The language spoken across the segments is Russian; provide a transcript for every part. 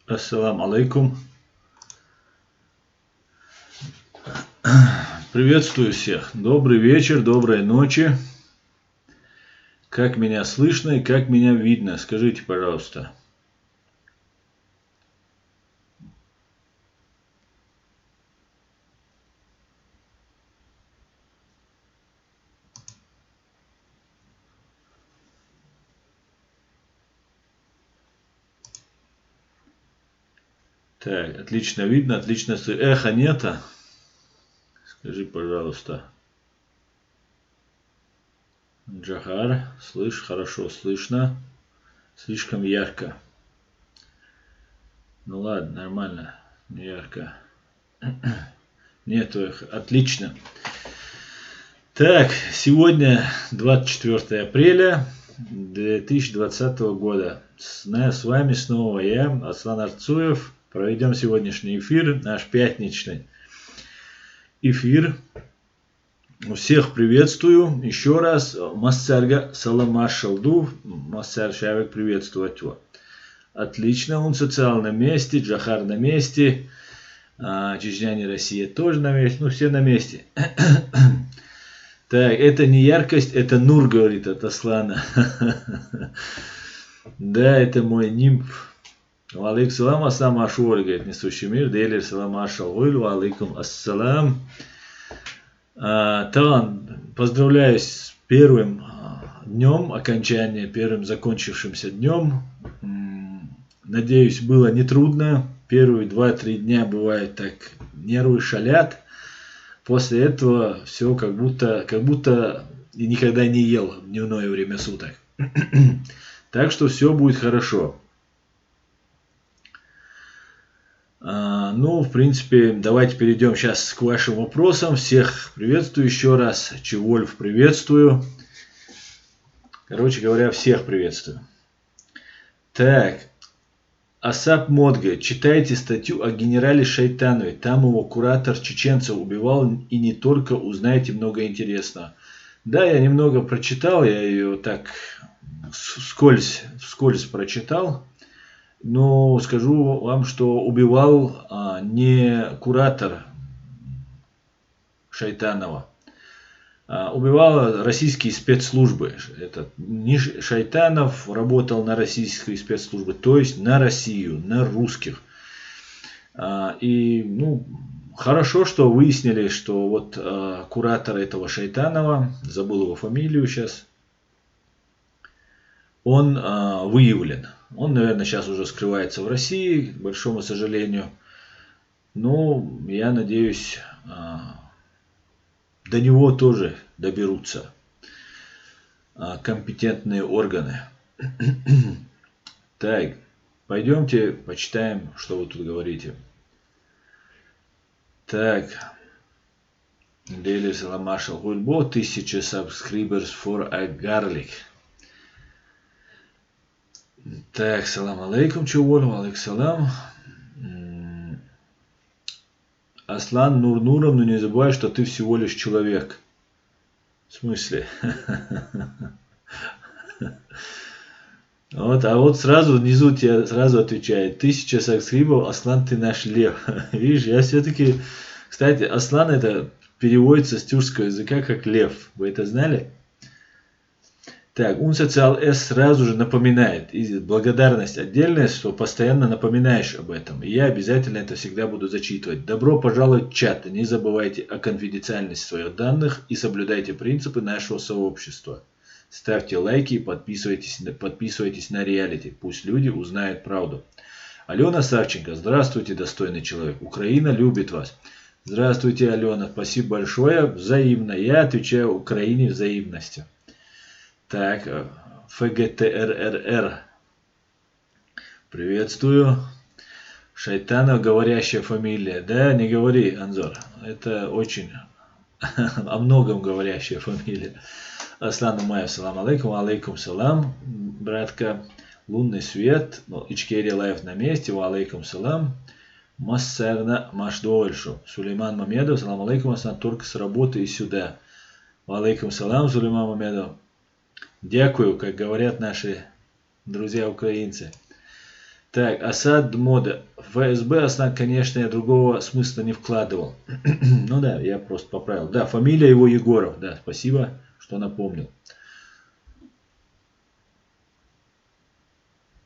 Ассаламу алейкум. Приветствую всех. Добрый вечер, доброй ночи. Как меня слышно и как меня видно? Скажите, пожалуйста. Так, отлично видно, отлично слышно. Эхо нету? Скажи, пожалуйста. Джахар, слышь, хорошо слышно. Слишком ярко. Ну ладно, нормально. Не ярко. Нету эхо. Отлично. Так, сегодня 24 апреля 2020 года. С вами снова я, Аслан Арцуев. Проведем сегодняшний эфир, наш пятничный эфир. Всех приветствую. Еще раз. Массарга Саламаш Шалду. Массар Шавик, приветствовать его. Отлично, он социал на месте, Джахар на месте. Чечня, Россия тоже на месте. Ну, все на месте. Так, это не яркость, это нур, говорит от Аслана. Да, это мой нимб. Алейкум салам, ассалам ашуаль, говорит несущий мир. Дейлер салам ашалгуль, алейкум ассалам. Талан, поздравляю с первым днем окончания, первым закончившимся днем. Надеюсь, было нетрудно. Первые 2-3 дня бывает так, нервы шалят. После этого все как будто и никогда не ел в дневное время суток. Так что все будет хорошо. Ну, в принципе, давайте перейдем сейчас к вашим вопросам. Всех приветствую еще раз. Чевольф приветствую. Короче говоря, всех приветствую. Так. Асап Модга. Читайте статью о генерале Шайтанове. Там его куратор чеченцев убивал, и не только, узнаете много интересного. Да, я немного прочитал, я ее так вскользь прочитал. Но скажу вам, что убивал не куратор Шайтанова. Убивал российские спецслужбы. Шайтанов работал на российские спецслужбы, то есть на Россию, на русских. И хорошо, что выяснили, что вот куратор этого Шайтанова, забыл его фамилию сейчас, он выявлен. Он, наверное, сейчас уже скрывается в России, к большому сожалению. Но я надеюсь, до него тоже доберутся компетентные органы. Так, пойдемте почитаем, что вы тут говорите. Так. Daily Salamashal Гульбо, 1000 subscribers for a garlic. Так, салам алейкум, чуволю, алейкум салам. Аслан Нурнуром, но не забывай, что ты всего лишь человек. В смысле? Вот, а вот сразу внизу тебе сразу отвечает. 1000 сабскрибов, Аслан, ты наш лев. Видишь, я все-таки... Кстати, Аслан это переводится с тюркского языка как лев. Вы это знали? Так, Унсоциал С сразу же напоминает. И благодарность отдельная, что постоянно напоминаешь об этом. И я обязательно это всегда буду зачитывать. Добро пожаловать в чат. Не забывайте о конфиденциальности своих данных и соблюдайте принципы нашего сообщества. Ставьте лайки и подписывайтесь на реалити. Пусть люди узнают правду. Алена Савченко. Здравствуйте, достойный человек. Украина любит вас. Здравствуйте, Алена. Спасибо большое. Взаимно. Я отвечаю Украине взаимностью. Так, ФГТРРР. Приветствую. Шайтанов, говорящая фамилия. Да, не говори, Анзор. Это очень о многом говорящая фамилия. Аслан Умаев, салам алейкум. Алейкум салам, братка. Лунный свет. Ичкерия Лайф на месте. Алейкум салам. Массерна Машдольшу. Сулейман Мамедов, салам алейкум. Аслан, только с работы и сюда. Алейкум салам, Сулейман Мамедов. Дякую, как говорят наши друзья украинцы. Так, Асад мода. ФСБ Аслан, конечно, я другого смысла не вкладывал. Ну да, я просто поправил. Да, фамилия его Егоров. Да, спасибо, что напомнил.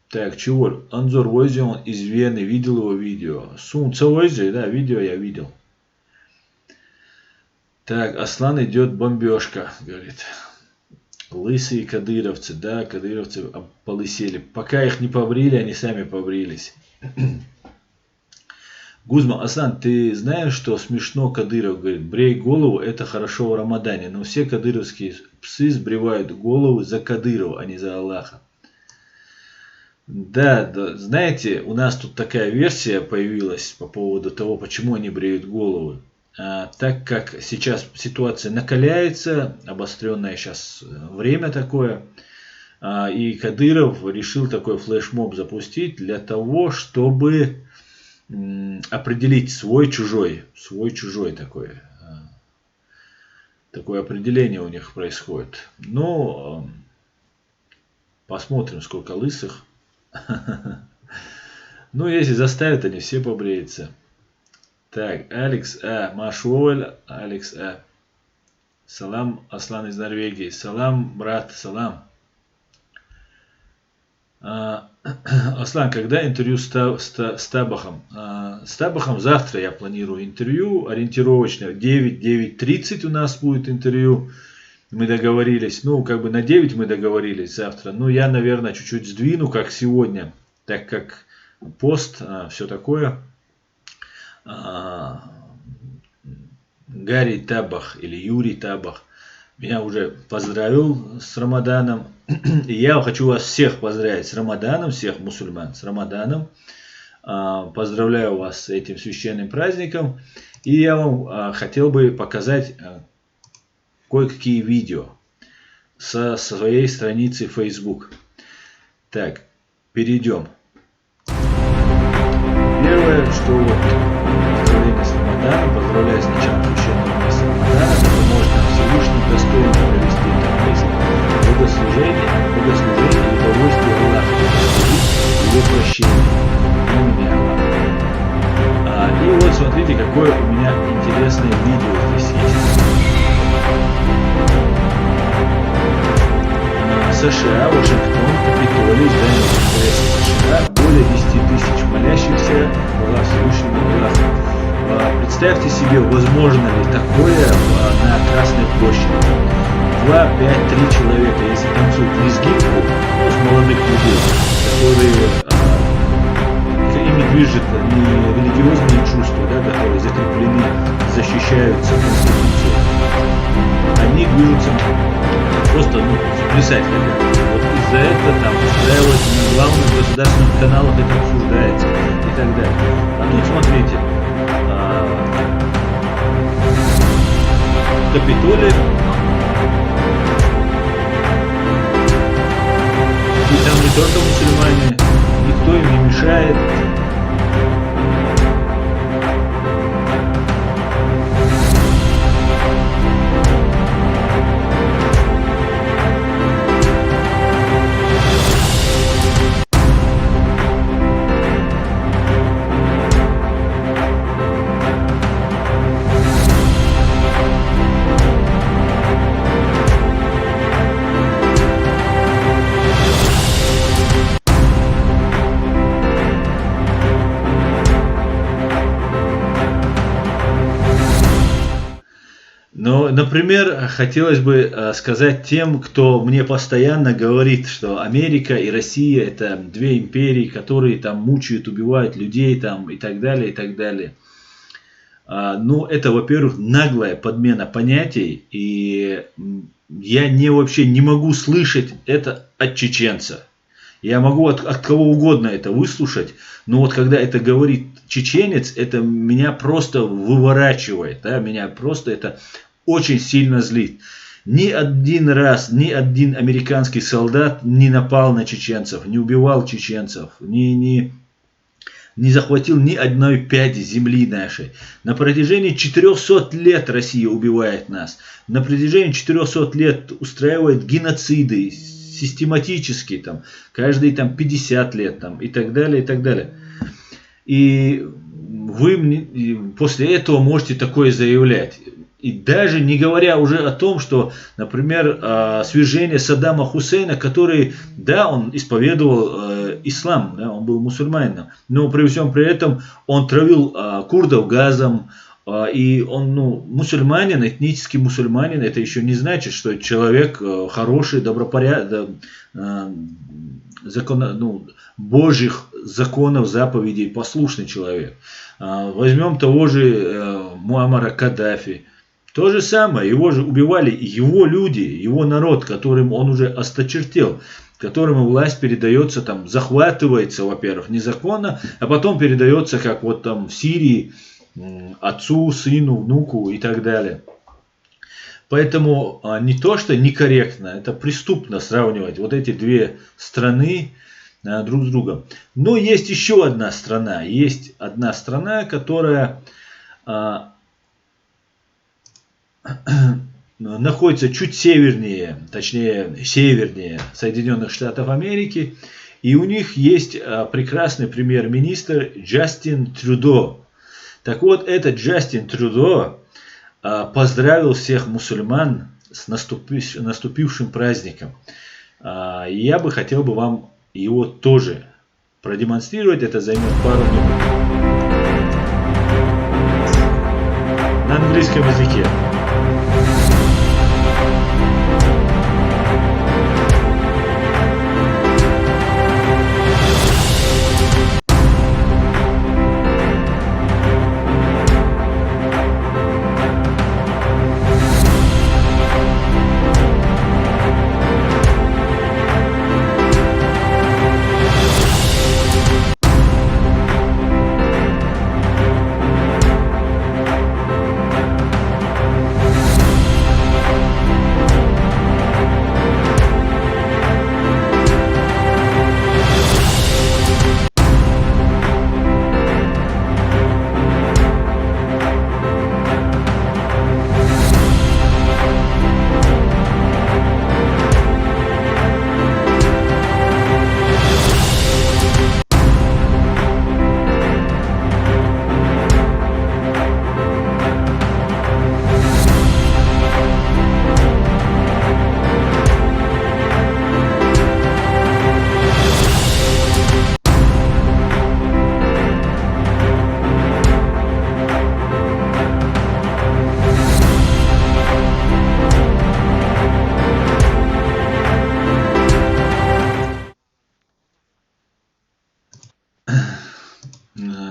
Так, чего? Анзор Войзи, он из Вены, видел его видео. Сунца Войзи, да, видео я видел. Так, Аслан идет бомбежка, говорит. Лысые кадыровцы, да, кадыровцы полысели. Пока их не побрили, они сами побрились. Гузман, Аслан, ты знаешь, что смешно Кадыров говорит, брей голову, это хорошо в Рамадане, но все кадыровские псы сбривают головы за Кадырова, а не за Аллаха. Да, знаете, у нас тут такая версия появилась по поводу того, почему они бреют головы. Так как сейчас ситуация накаляется, обостренное сейчас время такое, и Кадыров решил такой флешмоб запустить для того, чтобы определить свой-чужой такое определение у них происходит. Но посмотрим, сколько лысых. Ну, если заставят, они все побреются. Так, Алекс А. Машуоль, Алекс А. Салам, Аслан из Норвегии. Салам, брат, салам. Аслан, когда интервью с Табахом? С Табахом завтра я планирую интервью, ориентировочно 9:30 у нас будет интервью. Мы договорились, ну, как бы на 9 мы договорились завтра. Ну, я, наверное, чуть-чуть сдвину, как сегодня, так как пост, все такое. Гарри Табах или Юрий Табах меня уже поздравил с Рамаданом. И я хочу вас всех поздравить с Рамаданом, всех мусульман с Рамаданом. Поздравляю вас с этим священным праздником. И я вам хотел бы показать кое-какие видео со своей страницы Facebook. Так, перейдем. Первое, что вот поздравление с Рамаданом, поздравляю с началом священного месяца Рамадана, это может нам Всевышний достойно провести этот месяц богослужение и удовольствие Аллаха, его прощение. И вот смотрите, какое у меня интересное видео здесь есть. США, Вашингтон, Капитолий, здание Конгресса США, более 10 тысяч молящихся, хвала Всевышнему Аллаху. Представьте себе, возможно ли такое на Красной площади. 2, 5, 3 человека, если танцуют лезгинку, ну, с молодых людей, которые ими движет не религиозные чувства, да, которые закреплены, защищаются Конституцией. Они движутся просто, плясать хотят. Вот из-за этого там устраивают на главных государственных каналах, это обсуждается и так далее. А тут смотрите, Капитолий, и там не только мусульмане, никто им не мешает. Но, например, хотелось бы сказать тем, кто мне постоянно говорит, что Америка и Россия это две империи, которые там мучают, убивают людей там и так далее, и так далее. Ну, это, во-первых, наглая подмена понятий, и я вообще не могу слышать это от чеченца. Я могу от кого угодно это выслушать, но вот когда это говорит чеченец, это меня просто выворачивает, да, меня просто это очень сильно злит. Ни один раз, ни один американский солдат не напал на чеченцев, не убивал чеченцев, не захватил ни одной пяди земли нашей. На протяжении 400 лет Россия убивает нас. На протяжении 400 лет устраивает геноциды, систематически, там, каждые там 50 лет там, и так далее, и так далее. И вы после этого можете такое заявлять. И даже не говоря уже о том, что, например, свержение Саддама Хусейна, который, да, он исповедовал ислам, да, он был мусульманином, но при всем при этом он травил курдов газом, и он, мусульманин, этнический мусульманин, это еще не значит, что человек хороший, добропорядочный, Божьих законов, заповедей послушный человек. Возьмем того же Муаммара Каддафи. То же самое, его же убивали его люди, его народ, которым он уже осточертел, которому власть передается, там, захватывается, во-первых, незаконно, а потом передается, как вот там в Сирии, отцу, сыну, внуку и так далее. Поэтому не то, что некорректно, это преступно сравнивать вот эти две страны друг с другом. Но есть еще одна страна. Есть одна страна, которая находится чуть севернее, точнее севернее Соединенных Штатов Америки. И у них есть прекрасный премьер-министр Джастин Трюдо. Так вот, этот Джастин Трюдо поздравил всех мусульман с наступившим праздником. Я бы хотел бы вам его тоже продемонстрировать. Это займет пару минут. На английском языке.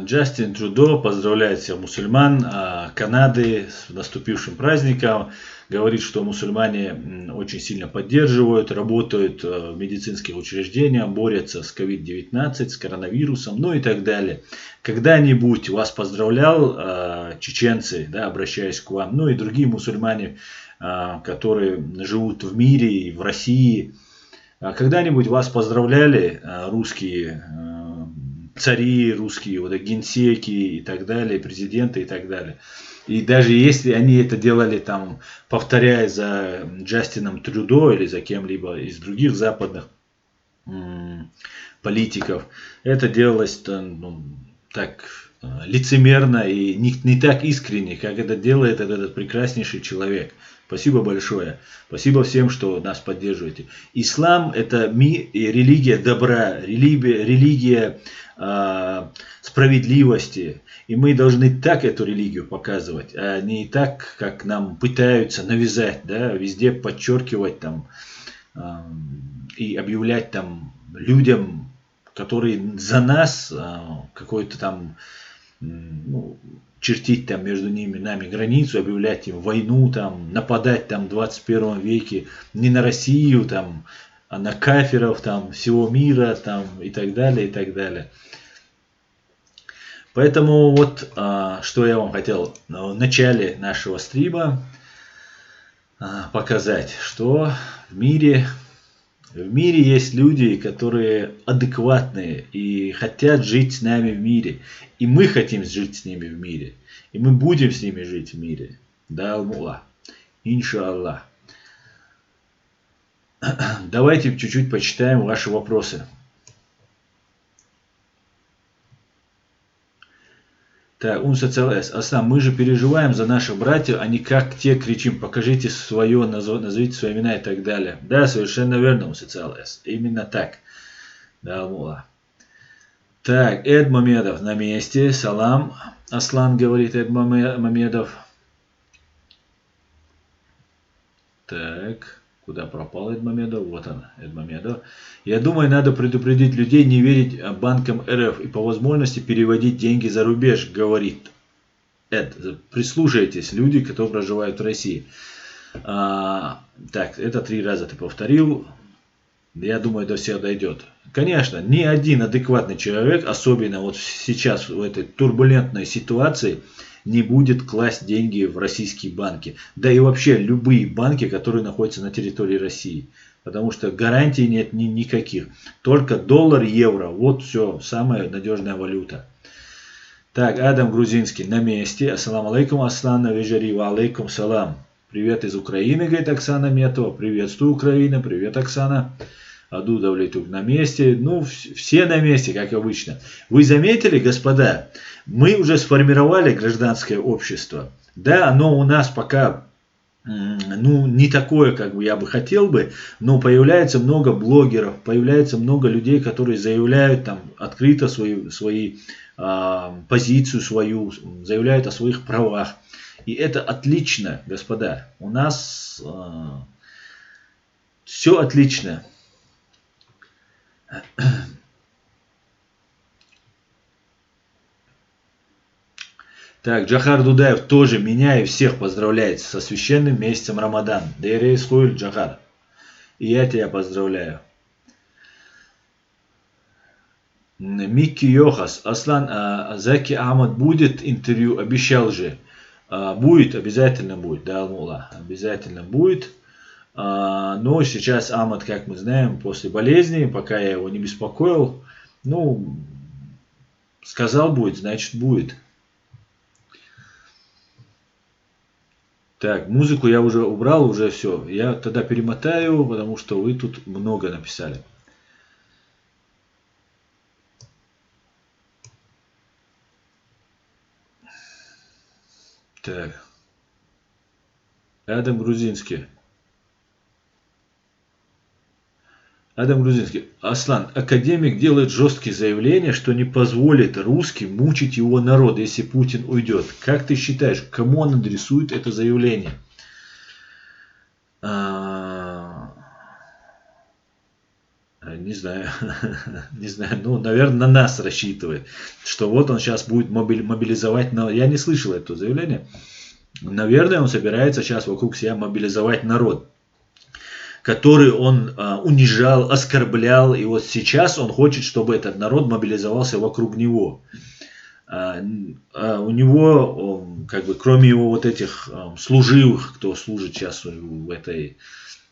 Джастин Трюдо поздравляет всех мусульман Канады с наступившим праздником. Говорит, что мусульмане очень сильно поддерживают, работают в медицинских учреждениях, борются с COVID-19, с коронавирусом, ну и так далее. Когда-нибудь вас поздравлял чеченцы, да, обращаясь к вам, ну и другие мусульмане, которые живут в мире и в России. Когда-нибудь вас поздравляли русские цари, русские вот, генсеки и так далее, президенты и так далее. И даже если они это делали, там, повторяя за Джастином Трюдо или за кем-либо из других западных политиков, это делалось так лицемерно и не так искренне, как это делает этот прекраснейший человек. Спасибо большое. Спасибо всем, что нас поддерживаете. Ислам — это религия добра, религия справедливости. И мы должны так эту религию показывать, а не так, как нам пытаются навязать, да, везде подчеркивать там, и объявлять там людям, которые за нас какой-то там, чертить там между нами границу, объявлять им войну, там, нападать там в 21 веке не на Россию, там, а на кафиров там, всего мира там, и так далее, и так далее. Поэтому вот что я вам хотел в начале нашего стрима показать, что в мире есть люди, которые адекватные и хотят жить с нами в мире. И мы хотим жить с ними в мире. И мы будем с ними жить в мире. Да, Аллах. Иншаллах. Давайте чуть-чуть почитаем ваши вопросы. Так, УНСЦЛС. Аслан, мы же переживаем за наших братьев, а не как те кричим, покажите свое, назовите свои имена и так далее. Да, совершенно верно, УНСЦЛС. Именно так. Да, Мула. Так, Эд Мамедов на месте. Салам. Аслан, говорит Эд Мамедов. Так, куда пропал Эд Мамедов? Вот он, Эд Мамедов. Я думаю, надо предупредить людей не верить банкам РФ и по возможности переводить деньги за рубеж, говорит Эд. Прислушайтесь, люди, которые проживают в России. Так, это 3 раза ты повторил. Я думаю, до всех дойдет. Конечно, ни один адекватный человек, особенно вот сейчас в этой турбулентной ситуации, не будет класть деньги в российские банки. Да и вообще любые банки, которые находятся на территории России. Потому что гарантий нет никаких. Только доллар, евро. Вот все, самая надежная валюта. Так, Адам Грузинский на месте. Ассаламу алейкум, Аслана Вежари, ва алейкум салам. Привет из Украины, говорит Оксана Метова. Приветствую, Украина. Привет, Оксана. Аду Давлетук на месте. Ну, все на месте, как обычно. Вы заметили, господа, мы уже сформировали гражданское общество. Да, оно у нас пока не такое, как бы я бы хотел бы, но появляется много блогеров, появляется много людей, которые заявляют там открыто свои позицию свою, заявляют о своих правах. И это отлично, господа. У нас все отлично. Так, Джахар Дудаев тоже меня и всех поздравляет со священным месяцем Рамадан. Дейрей Схуэль, Джахар. И я тебя поздравляю. Микки Йохас. Аслан, Заки Ахмад будет интервью? Обещал же. Будет, обязательно будет. Да, Алмула, обязательно будет. Но сейчас Ахмад, как мы знаем, после болезни, пока я его не беспокоил, сказал будет, значит будет. Так, музыку я уже убрал, уже все. Я тогда перемотаю, потому что вы тут много написали. Так. Адам Грузинский. Аслан, академик делает жесткие заявления, что не позволит русским мучить его народ, если Путин уйдет. Как ты считаешь, кому он адресует это заявление? Не знаю. Не знаю. Наверное, на нас рассчитывает. Что вот он сейчас будет мобилизовать. Я не слышал это заявление. Наверное, он собирается сейчас вокруг себя мобилизовать народ, который он унижал, оскорблял. И вот сейчас он хочет, чтобы этот народ мобилизовался вокруг него. У него, как бы, кроме его вот этих служивых, кто служит сейчас в этой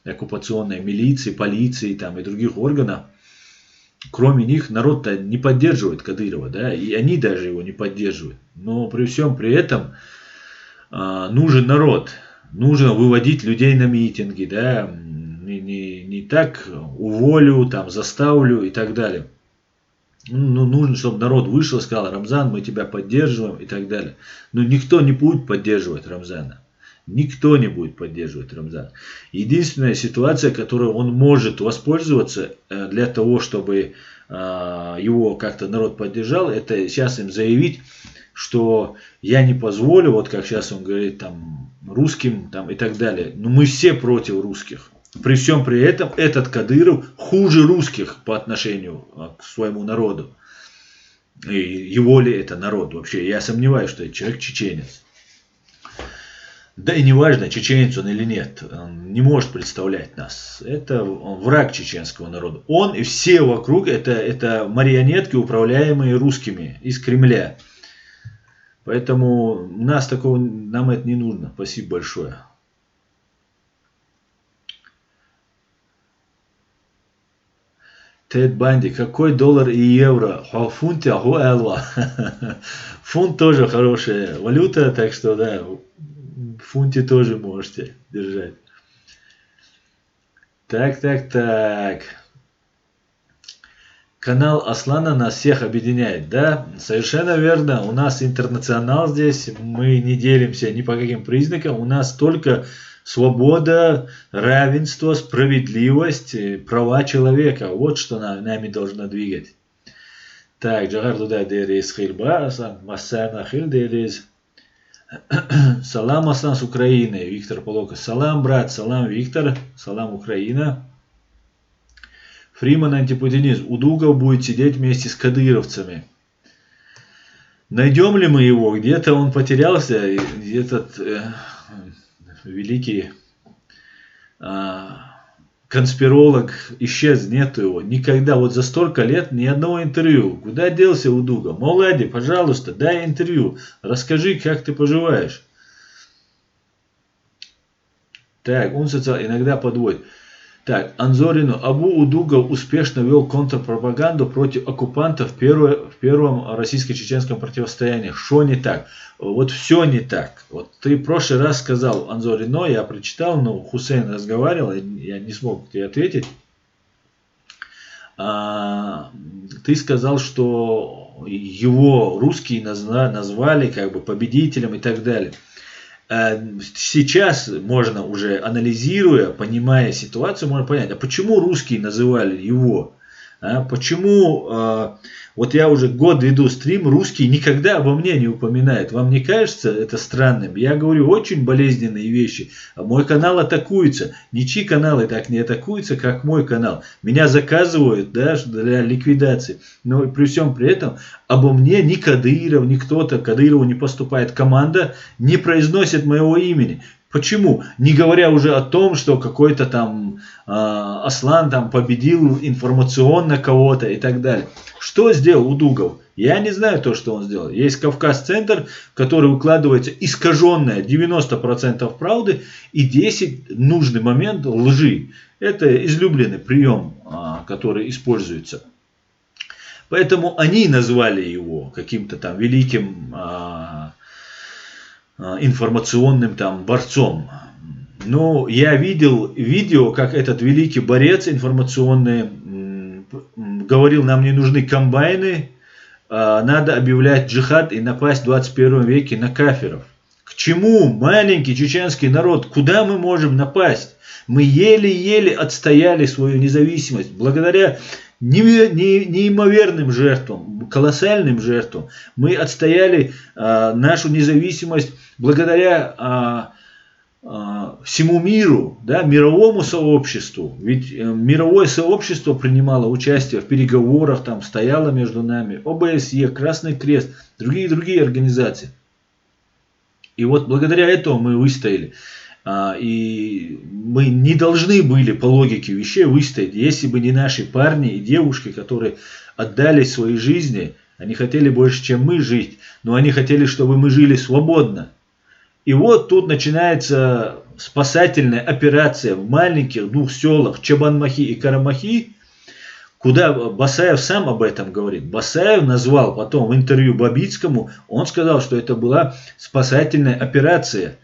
оккупационной милиции, полиции там, и других органов, кроме них народ-то не поддерживает Кадырова, да, и они даже его не поддерживают. Но при всем при этом нужен народ, нужно выводить людей на митинги, да, не так уволю, там, заставлю и так далее. Нужно, чтобы народ вышел и сказал: Рамзан, мы тебя поддерживаем и так далее. Но никто не будет поддерживать Рамзана. Никто не будет поддерживать Рамзана. Единственная ситуация, которой он может воспользоваться для того, чтобы его как-то народ поддержал, это сейчас им заявить, что я не позволю, вот как сейчас он говорит, там, русским там, и так далее. Но мы все против русских. При всем при этом этот Кадыров хуже русских по отношению к своему народу. И его ли это народ вообще? Я сомневаюсь, что это человек чеченец. Да и неважно, чеченец он или нет, он не может представлять нас. Это враг чеченского народа. Он и все вокруг это марионетки, управляемые русскими из Кремля. Поэтому нам это не нужно. Спасибо большое. Тед Банди, какой доллар и евро? Фунт тоже хорошая валюта, так что да, в фунте тоже можете держать. Так. Канал Аслана нас всех объединяет, да? Совершенно верно. У нас интернационал здесь. Мы не делимся ни по каким признакам. У нас только свобода, равенство, справедливость, права человека. Вот что нами должно двигать. Так, Джагар Дуда Дерис Хильба, Массана Хиль Дерис. Салам, Аслан, с Украины. Виктор Полока. Салам, брат. Салам, Виктор. Салам, Украина. Фриман антипутинист. Удугов будет сидеть вместе с кадыровцами. Найдем ли мы его? Где-то он потерялся. Этот великий конспиролог исчез. Нету его. Никогда. Вот за столько лет ни одного интервью. Куда делся Удугов? Молоди, пожалуйста, дай интервью. Расскажи, как ты поживаешь. Так, он иногда подводит. Так, Анзорину. Абу Удугов успешно вел контрпропаганду против оккупантов в первом российско-чеченском противостоянии. Что не так? Вот все не так. Вот ты в прошлый раз сказал, Анзорино, я прочитал, но Хусейн разговаривал, я не смог тебе ответить. Ты сказал, что его русские назвали как бы победителем и так далее. Сейчас можно уже, анализируя, понимая ситуацию, можно понять, а почему русские называли его? Почему, вот я уже год веду стрим, русские никогда обо мне не упоминают. Вам не кажется это странным? Я говорю очень болезненные вещи. Мой канал атакуется. Ничьи каналы так не атакуются, как мой канал. Меня заказывают, да, для ликвидации. Но при всем при этом обо мне ни Кадыров, ни кто-то, Кадырову не поступает команда, не произносит моего имени. Почему? Не говоря уже о том, что какой-то там Аслан там победил информационно кого-то и так далее. Что сделал Удугов? Я не знаю то, что он сделал. Есть Кавказ-центр, который выкладывается искаженное 90% правды и 10% нужный момент лжи. Это излюбленный прием, который используется. Поэтому они назвали его каким-то там великим информационным там борцом. Но я видел видео, как этот великий борец информационный говорил, нам не нужны комбайны, надо объявлять джихад и напасть в 21 веке на кафиров. К чему маленький чеченский народ? Куда мы можем напасть? Мы еле-еле отстояли свою независимость благодаря неимоверным жертвам, колоссальным жертвам. Мы отстояли нашу независимость благодаря всему миру, да, мировому сообществу. Ведь мировое сообщество принимало участие в переговорах, там стояло между нами ОБСЕ, Красный Крест, другие организации. И вот благодаря этому мы выстояли. И мы не должны были по логике вещей выстоять, если бы не наши парни и девушки, которые отдали свои жизни. Они хотели больше, чем мы, жить, но они хотели, чтобы мы жили свободно. И вот тут начинается спасательная операция в маленьких двух селах Чабан-Махи и Карамахи, куда Басаев сам об этом говорит. Басаев назвал потом в интервью Бабицкому, он сказал, что это была спасательная операция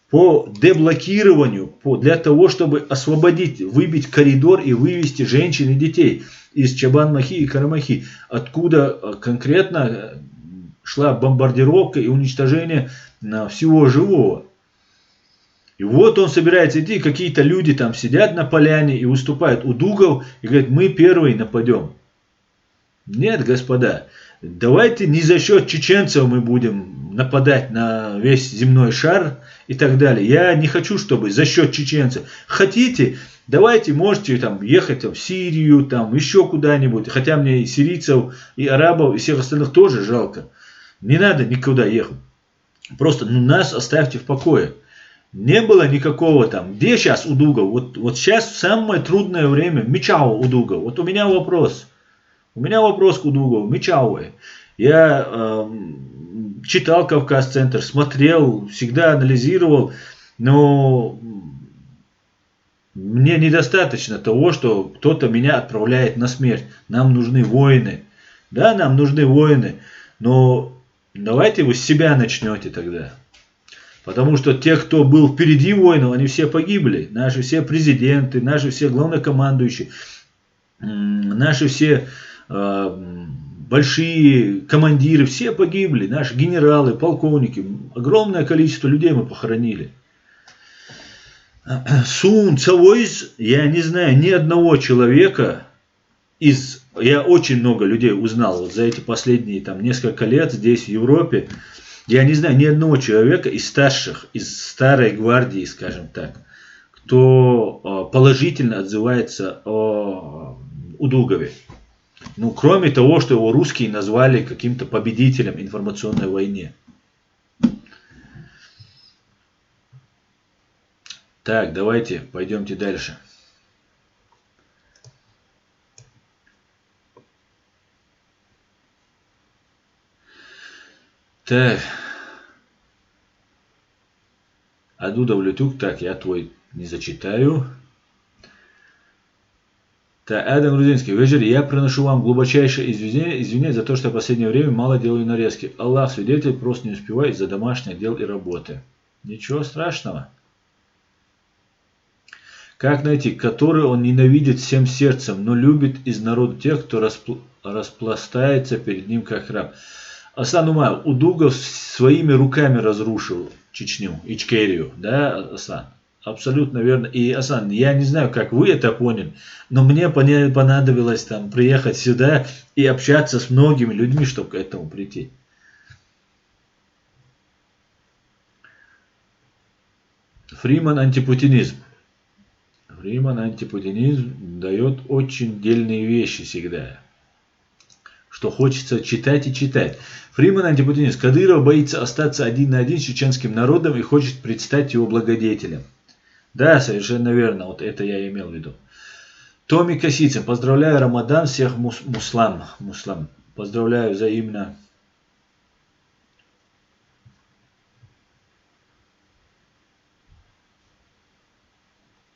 по деблокированию, для того, чтобы освободить, выбить коридор и вывести женщин и детей из Чабан-Махи и Карамахи, откуда конкретно шла бомбардировка и уничтожение всего живого. И вот он собирается идти, какие-то люди там сидят на поляне и выступают Удугов и говорят, мы первые нападем. Нет, господа, давайте не за счет чеченцев мы будем нападать на весь земной шар и так далее. Я не хочу, чтобы за счет чеченцев. Хотите, давайте, можете там ехать в Сирию, там еще куда-нибудь. Хотя мне и сирийцев, и арабов, и всех остальных тоже жалко. Не надо никуда ехать. Просто нас оставьте в покое. Не было никакого там. Где сейчас Удугов? Вот сейчас самое трудное время. Мичао Удугов. Вот у меня вопрос. У меня вопрос к Удугову. Мичао. Я читал Кавказ-центр, смотрел, всегда анализировал. Но мне недостаточно того, что кто-то меня отправляет на смерть. Нам нужны воины. Да, нам нужны воины. Но давайте вы с себя начнете тогда. Потому что те, кто был впереди войны, они все погибли. Наши все президенты, наши все главнокомандующие, наши все большие командиры, все погибли. Наши генералы, полковники. Огромное количество людей мы похоронили. Сун Цавойз, я не знаю ни одного человека я очень много людей узнал вот за эти последние там несколько лет здесь в Европе. Я не знаю ни одного человека из старших, из старой гвардии, скажем так, кто положительно отзывается о Удугове. Ну, кроме того, что его русские назвали каким-то победителем информационной войны. Так, давайте пойдемте дальше. Так. Адудов Лютюк, так, я твой не зачитаю. Так, Адам Грузинский. Вечер, я приношу вам глубочайшее извинения за то, что в последнее время мало делаю нарезки. Аллах свидетель, просто не успеваю из-за домашних дел и работы. Ничего страшного. Как найти, который он ненавидит всем сердцем, но любит из народа тех, кто распластается перед ним как раб. Асан Умар, Удугов своими руками разрушил Чечню, Ичкерию, да, Асан? Абсолютно верно. И, Асан, я не знаю, как вы это поняли, но мне понадобилось там приехать сюда и общаться с многими людьми, чтобы к этому прийти. Фриман антипутинизм. Фриман антипутинизм дает очень дельные вещи всегда. Что хочется читать и читать. Фриман антипутинизм. Кадыров боится остаться один на один с чеченским народом и хочет предстать его благодетелем. Да, совершенно верно. Вот это я имел в виду. Томми Косицын. Поздравляю Рамадан всех муслам. Поздравляю взаимно.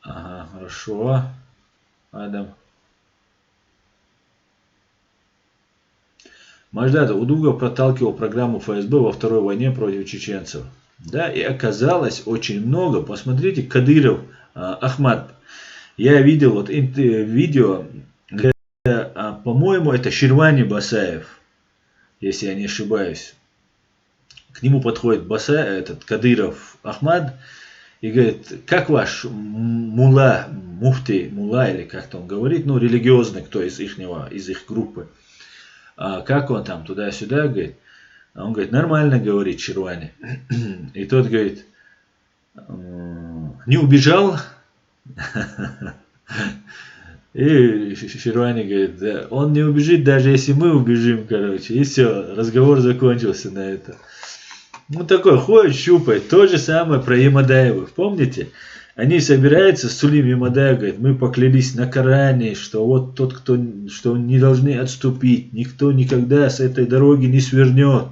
Ага, хорошо. Адам. Маждата, Удугов проталкивал программу ФСБ во второй войне против чеченцев. Да, и оказалось очень много. Посмотрите, Кадыров, Ахмад. Я видел вот видео, где, по-моему, это Ширвани Басаев, если я не ошибаюсь. К нему подходит этот Кадыров Ахмад и говорит, как ваш мула, муфти, мула, или как-то он говорит, ну, религиозный, кто из их группы. Как он там туда-сюда, говорит. А он говорит, нормально говорит Ширвани. И тот говорит, не убежал? И Ширвани говорит, да, он не убежит, даже если мы убежим, короче. И все, разговор закончился на это. Ну такой ходит, щупает. То же самое про Ямадаевых. Помните? Они собираются с Сулим Ямадаев, говорит, мы поклялись на Коране, что вот тот, что не должны отступить, никто никогда с этой дороги не свернет.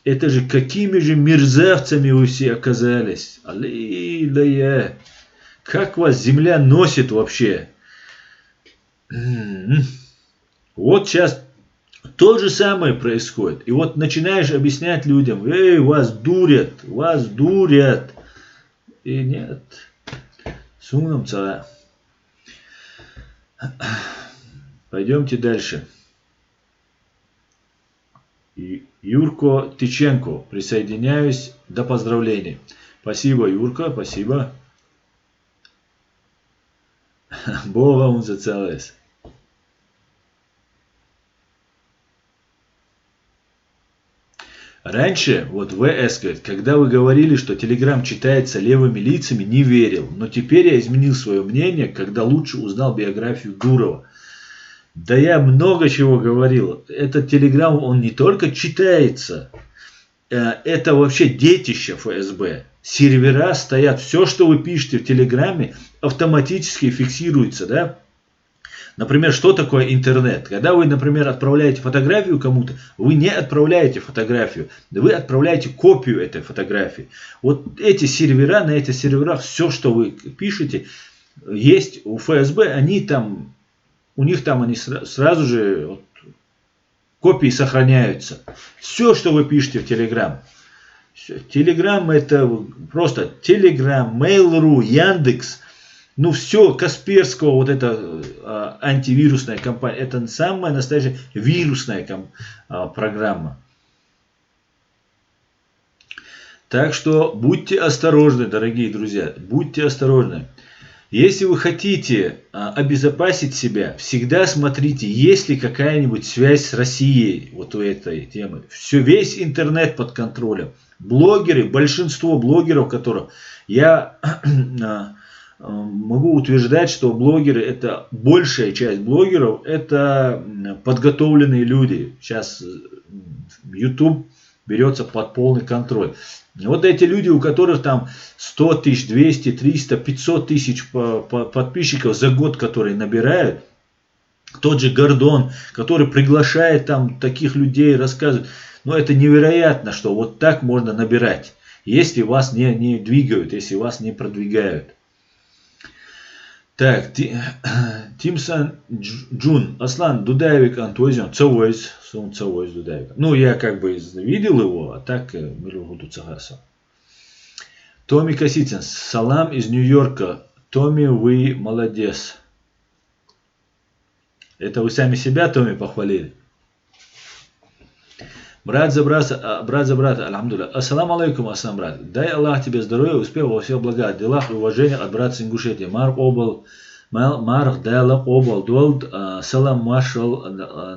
Это же какими же мерзавцами вы все оказались. Аллилуйя. Как вас земля носит вообще? Вот сейчас то же самое происходит. И вот начинаешь объяснять людям, эй, вас дурят. И нет. Сумном цара. Пойдемте дальше. Юрко Тиченко. Присоединяюсь до поздравлений. Спасибо, Юрка, спасибо. Бога он зацелует. Раньше, вот ВС говорит, когда вы говорили, что Телеграм читается левыми лицами, не верил. Но теперь я изменил свое мнение, когда лучше узнал биографию Дурова. Да я много чего говорил. Этот Телеграм, он не только читается, это вообще детище ФСБ. Сервера стоят, все, что вы пишете в Телеграме, автоматически фиксируется, да? Например, что такое интернет? Когда вы, например, отправляете фотографию кому-то, вы не отправляете фотографию, вы отправляете копию этой фотографии. Вот эти сервера, на этих серверах все, что вы пишете, есть у ФСБ, у них там они сразу же вот, копии сохраняются. Все, что вы пишете в Телеграм. Телеграм это просто Телеграм, Mail.ru, Яндекс. Ну все, Касперского, вот эта антивирусная компания, это самая настоящая вирусная программа. Так что будьте осторожны, дорогие друзья, будьте осторожны. Если вы хотите обезопасить себя, всегда смотрите, есть ли какая-нибудь связь с Россией вот у этой темы. Весь интернет под контролем. Блогеры, большинство блогеров, которых я могу утверждать, что блогеры, это большая часть блогеров, это подготовленные люди. Сейчас YouTube берется под полный контроль. Вот эти люди, у которых там 100 тысяч, 200, 300, 500 тысяч подписчиков за год, которые набирают, тот же Гордон, который приглашает там таких людей, рассказывает. Но это невероятно, что вот так можно набирать, если вас не двигают, если вас не продвигают. Так, Тимсон Джун, Аслан Дудаевик Антозион, Цавойс, Дудаевик. Ну, я как бы видел его, а так Милюгуду Цагаса. Томми Косицын, салам из Нью-Йорка. Томми, вы молодец. Это вы сами себя, Томми, похвалили. Брат за брата, алхамдулилля. Ассаламу алейкум, ассалам, брат. Дай Аллах тебе здоровья, успеха во всех благах, делах и уважениях от брата с Ингушетии. Марх дайлак обал дуалд, салам машал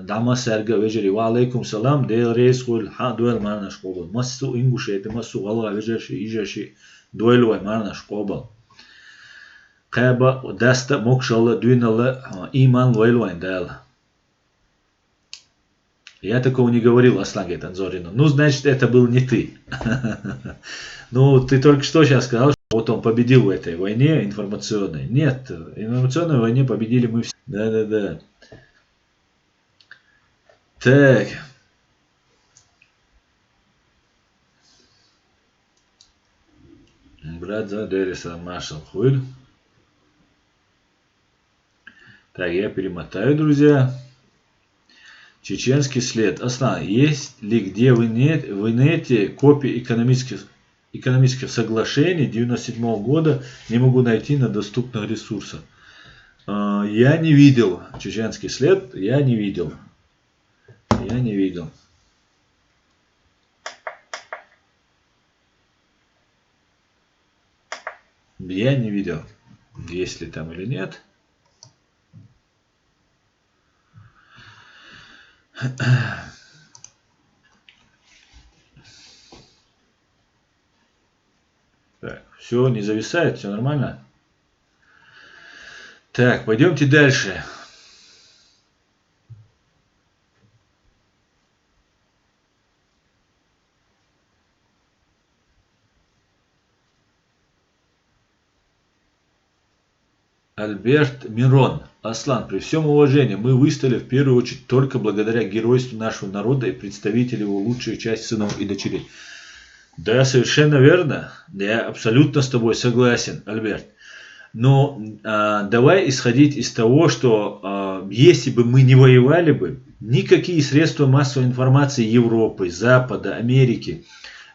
дама серга вежери. Ва алейкум салам, дейл рейс хуль ха дуэл марнаш обал. Массу Ингушетии, массу галга вежерши, ижаши дуэлвай марнаш обал. Кайба даста мокшалла дуйнала иман вайлвайн дайла. Я такого не говорил, Аслан, говорит Анзорину. Ну, значит, это был не ты. Ну, ты только что сейчас сказал, что вот он победил в этой войне информационной. Нет, в информационной войне победили мы все. Да. Так. Брат за Дериса Маршал Хуэль. Так, я перемотаю, друзья. Чеченский след. Аслан, есть ли где в инете копии экономических соглашений 1997 года? Не могу найти на доступных ресурсах. Я не видел чеченский след. Я не видел. Есть ли там или нет. Так, все, не зависает, все нормально. Так, пойдемте дальше. Альберт Мирон. Аслан, при всем уважении, мы выстояли в первую очередь только благодаря геройству нашего народа и представителей его лучшей части сынов и дочерей. Да, совершенно верно. Я абсолютно с тобой согласен, Альберт. Но давай исходить из того, что если бы мы не воевали бы, никакие средства массовой информации Европы, Запада, Америки,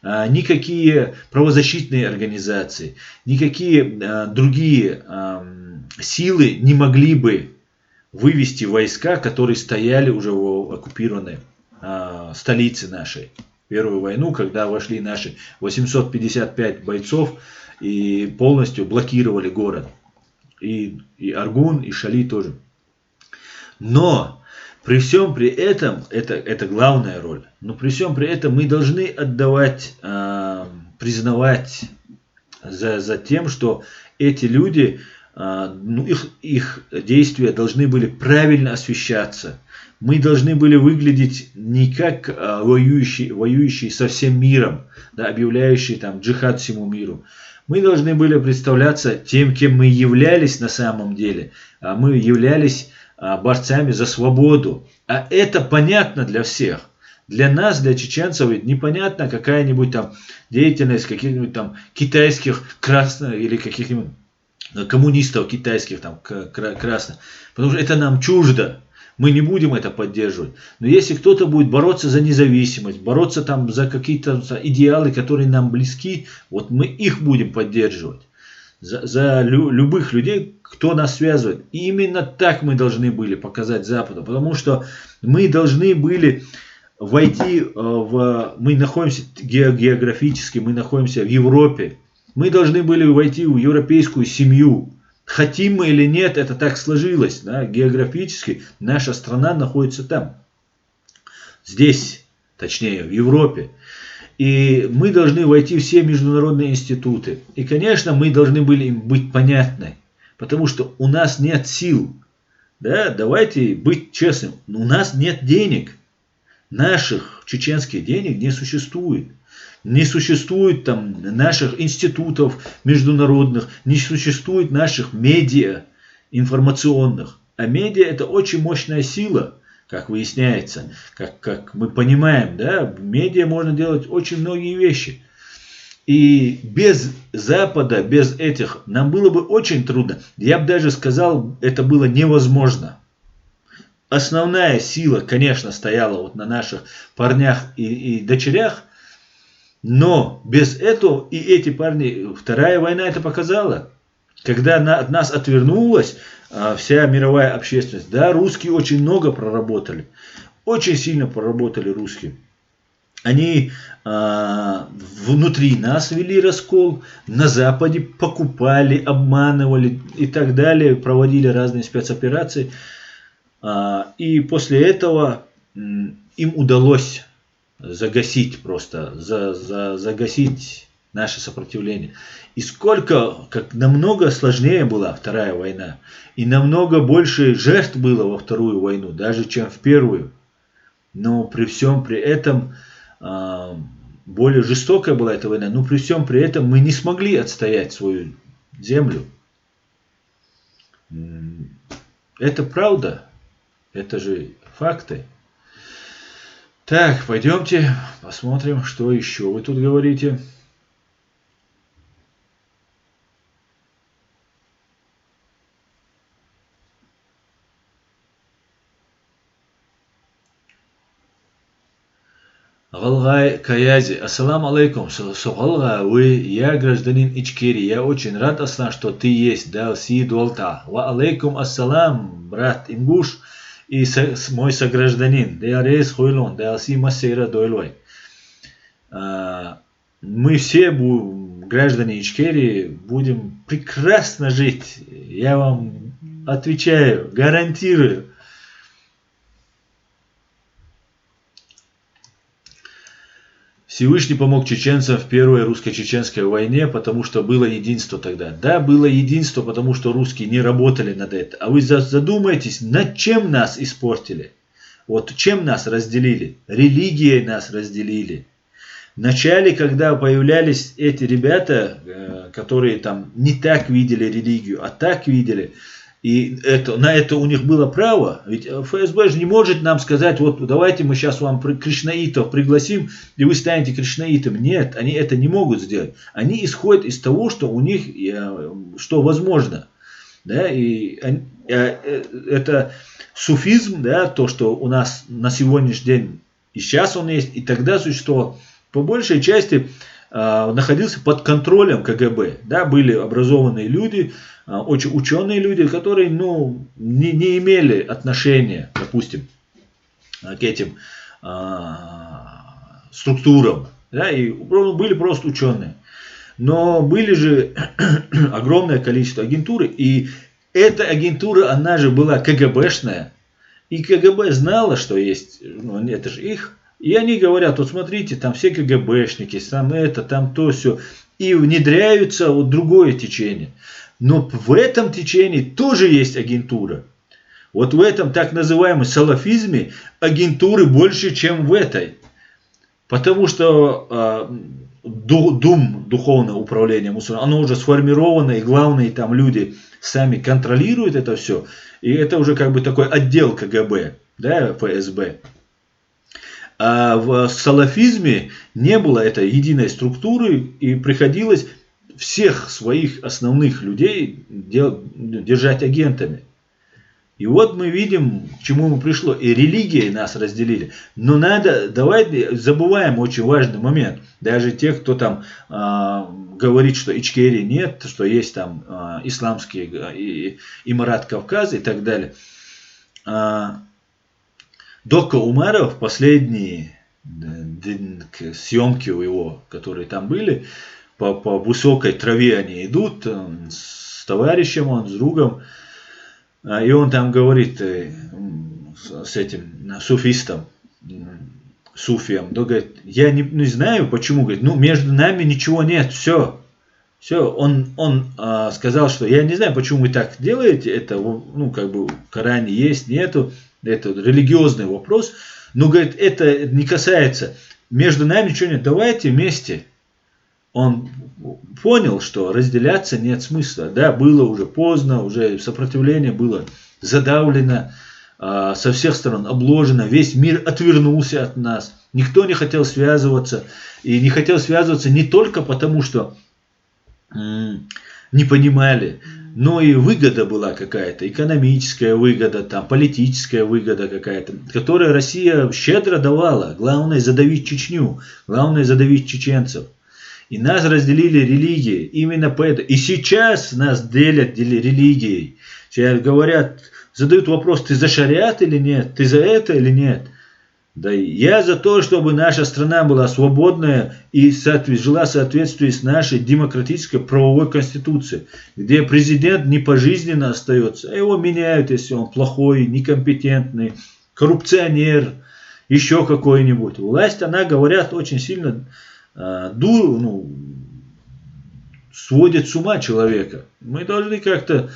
никакие правозащитные организации, никакие другие силы не могли бы вывести войска, которые стояли уже в оккупированной столице нашей. Первую войну, когда вошли наши 855 бойцов и полностью блокировали город. И Аргун, и Шали тоже. Но при всем при этом, это главная роль, но при всем при этом мы должны отдавать, признавать за тем, что эти люди, их действия должны были правильно освещаться. Мы должны были выглядеть не как воюющие со всем миром, да, объявляющие там джихад всему миру. Мы должны были представляться тем, кем мы являлись на самом деле. Мы являлись борцами за свободу. А это понятно для всех. Для нас, для чеченцев, непонятно какая-нибудь там деятельность каких-нибудь там китайских красных или каких-нибудь коммунистов китайских там красных. Потому что это нам чуждо. Мы не будем это поддерживать. Но если кто-то будет бороться за независимость, бороться там за какие-то идеалы, которые нам близки, вот мы их будем поддерживать. За любых людей, кто нас связывает. И именно так мы должны были показать Западу. Потому что мы должны были войти мы находимся географически, мы находимся в Европе. Мы должны были войти в европейскую семью. Хотим мы или нет, это так сложилось. Да? Географически наша страна находится там. Здесь, точнее, в Европе. И мы должны войти в все международные институты. И, конечно, мы должны были им быть понятны. Потому что у нас нет сил. Да? Давайте быть честным. У нас нет денег. Наших чеченских денег не существует. Не существует там наших институтов международных, не существует наших медиа информационных. А медиа это очень мощная сила, как выясняется, как мы понимаем, да, медиа можно делать очень многие вещи. И без Запада, без этих, нам было бы очень трудно. Я бы даже сказал, это было невозможно. Основная сила, конечно, стояла вот на наших парнях и дочерях. Но без этого и эти парни, Вторая война это показала. Когда от нас отвернулась вся мировая общественность. Да, русские очень много проработали. Очень сильно проработали русские. Они внутри нас вели раскол. На Западе покупали, обманывали и так далее. Проводили разные спецоперации. И после этого им удалось загасить просто, загасить наше сопротивление. И как намного сложнее была Вторая война. И намного больше жертв было во Вторую войну, даже чем в Первую. Но при всем при этом, более жестокая была эта война, но при всем при этом мы не смогли отстоять свою землю. Это правда, это же факты. Так, пойдемте посмотрим, что еще вы тут говорите. Галгай Каязи, ассаламу алейкум, Сугалга, я гражданин Ичкерии, я очень рад, Аслан, что ты есть, да, си дуалта. Ва алейкум ассалам, брат Ингуш и мой согражданин, да, рейс хуйлон, да, си массейра дойлой. Мы все граждане Ичкерии будем прекрасно жить, я вам отвечаю, гарантирую. Всевышний помог чеченцам в первой русско-чеченской войне, потому что было единство тогда. Да, было единство, потому что русские не работали над этим. А вы задумайтесь, над чем нас испортили? Вот чем нас разделили? Религией нас разделили. Вначале, когда появлялись эти ребята, которые там не так видели религию, а так видели, и на это у них было право, ведь ФСБ же не может нам сказать, вот давайте мы сейчас вам кришнаитов пригласим, и вы станете кришнаитом. Нет, они это не могут сделать. Они исходят из того, что у них, что возможно. Да, и это суфизм, да, то, что у нас на сегодняшний день, и сейчас он есть, и тогда существовал, по большей части находился под контролем КГБ. Да, были образованные люди, очень ученые люди, которые не имели отношения, допустим, к этим структурам. Да, и были просто ученые. Но были же огромное количество агентуры. И эта агентура, она же была КГБшная. И КГБ знала, что есть, это же их. И они говорят, вот смотрите, там все КГБшники, там это, там то, все. И внедряются вот другое течение. Но в этом течении тоже есть агентура. Вот в этом так называемом салафизме агентуры больше, чем в этой. Потому что духовное управление мусульман, оно уже сформировано, и главные там люди сами контролируют это все. И это уже как бы такой отдел КГБ, да, ФСБ. А в салафизме не было этой единой структуры, и приходилось всех своих основных людей держать агентами. И вот мы видим, к чему мы пришло. И религии нас разделили. Но давайте забываем очень важный момент. Даже те, кто там говорит, что Ичкерии нет, что есть там исламский Имарат Кавказа и так далее. Дока Умаров, последние съемки у его, которые там были, по высокой траве они идут, с товарищем, он с другом, и он там говорит с этим суфистом, суфием, да, говорит, я не знаю почему, говорит, ну между нами ничего нет, все, он сказал, что я не знаю, почему вы так делаете, это, ну, как бы в Коране есть, нету, это религиозный вопрос, но, говорит, это не касается, между нами ничего нет, давайте вместе. Он понял, что разделяться нет смысла, да, было уже поздно, уже сопротивление было задавлено, со всех сторон обложено, весь мир отвернулся от нас, никто не хотел связываться, и не хотел связываться не только потому, что не понимали, но и выгода была какая-то, экономическая выгода, там, политическая выгода какая-то, которую Россия щедро давала. Главное задавить Чечню, главное задавить чеченцев. И нас разделили религии, именно поэтому. И сейчас нас делят религией. Сейчас говорят, задают вопрос, ты за шариат или нет, ты за это или нет. Да я за то, чтобы наша страна была свободная и жила в соответствии с нашей демократической правовой конституцией, где президент не пожизненно остается, а его меняют, если он плохой, некомпетентный, коррупционер, еще какой-нибудь. Власть, она, говорят, очень сильно сводит с ума человека. Мы должны как-то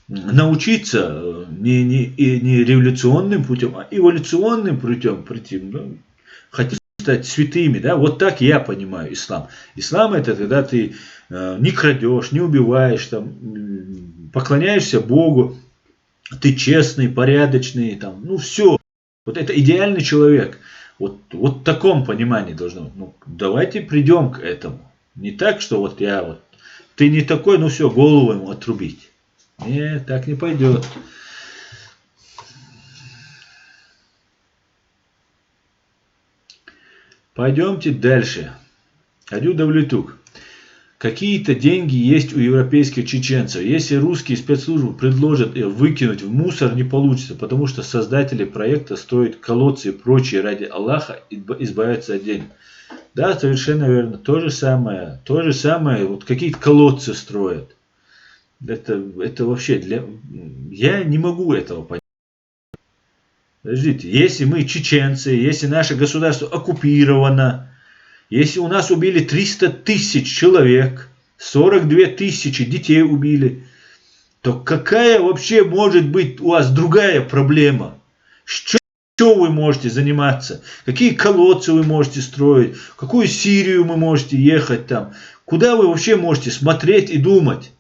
научиться не революционным путем, а эволюционным путем прийти. Ну, хотим стать святыми, да? Вот так я понимаю ислам. Ислам это когда ты не крадешь, не убиваешь, там, поклоняешься Богу, ты честный, порядочный, там, ну все. Вот это идеальный человек. Вот в таком понимании должно быть. Ну, давайте придем к этому. Не так, что вот ты не такой, ну все, голову ему отрубить. Нет, так не пойдет. Пойдемте дальше. Адю Давлетук. Какие-то деньги есть у европейских чеченцев. Если русские спецслужбы предложат их выкинуть в мусор, не получится, потому что создатели проекта строят колодцы и прочее ради Аллаха и избавятся от денег. Да, совершенно верно. То же самое, вот какие-то колодцы строят. Это вообще я не могу этого понять. Подождите, если мы чеченцы, если наше государство оккупировано, если у нас убили 300 тысяч человек, 42 тысячи детей убили, то какая вообще может быть у вас другая проблема? Что вы можете заниматься? Какие колодцы вы можете строить? В какую Сирию вы можете ехать там? Куда вы вообще можете смотреть и думать?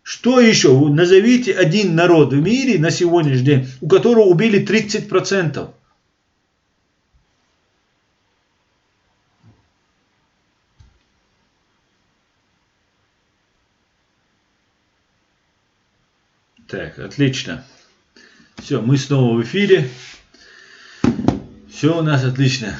Что еще? Назовите один народ в мире на сегодняшний день, у которого убили 30%. Так, отлично. Все, мы снова в эфире. Все у нас отлично.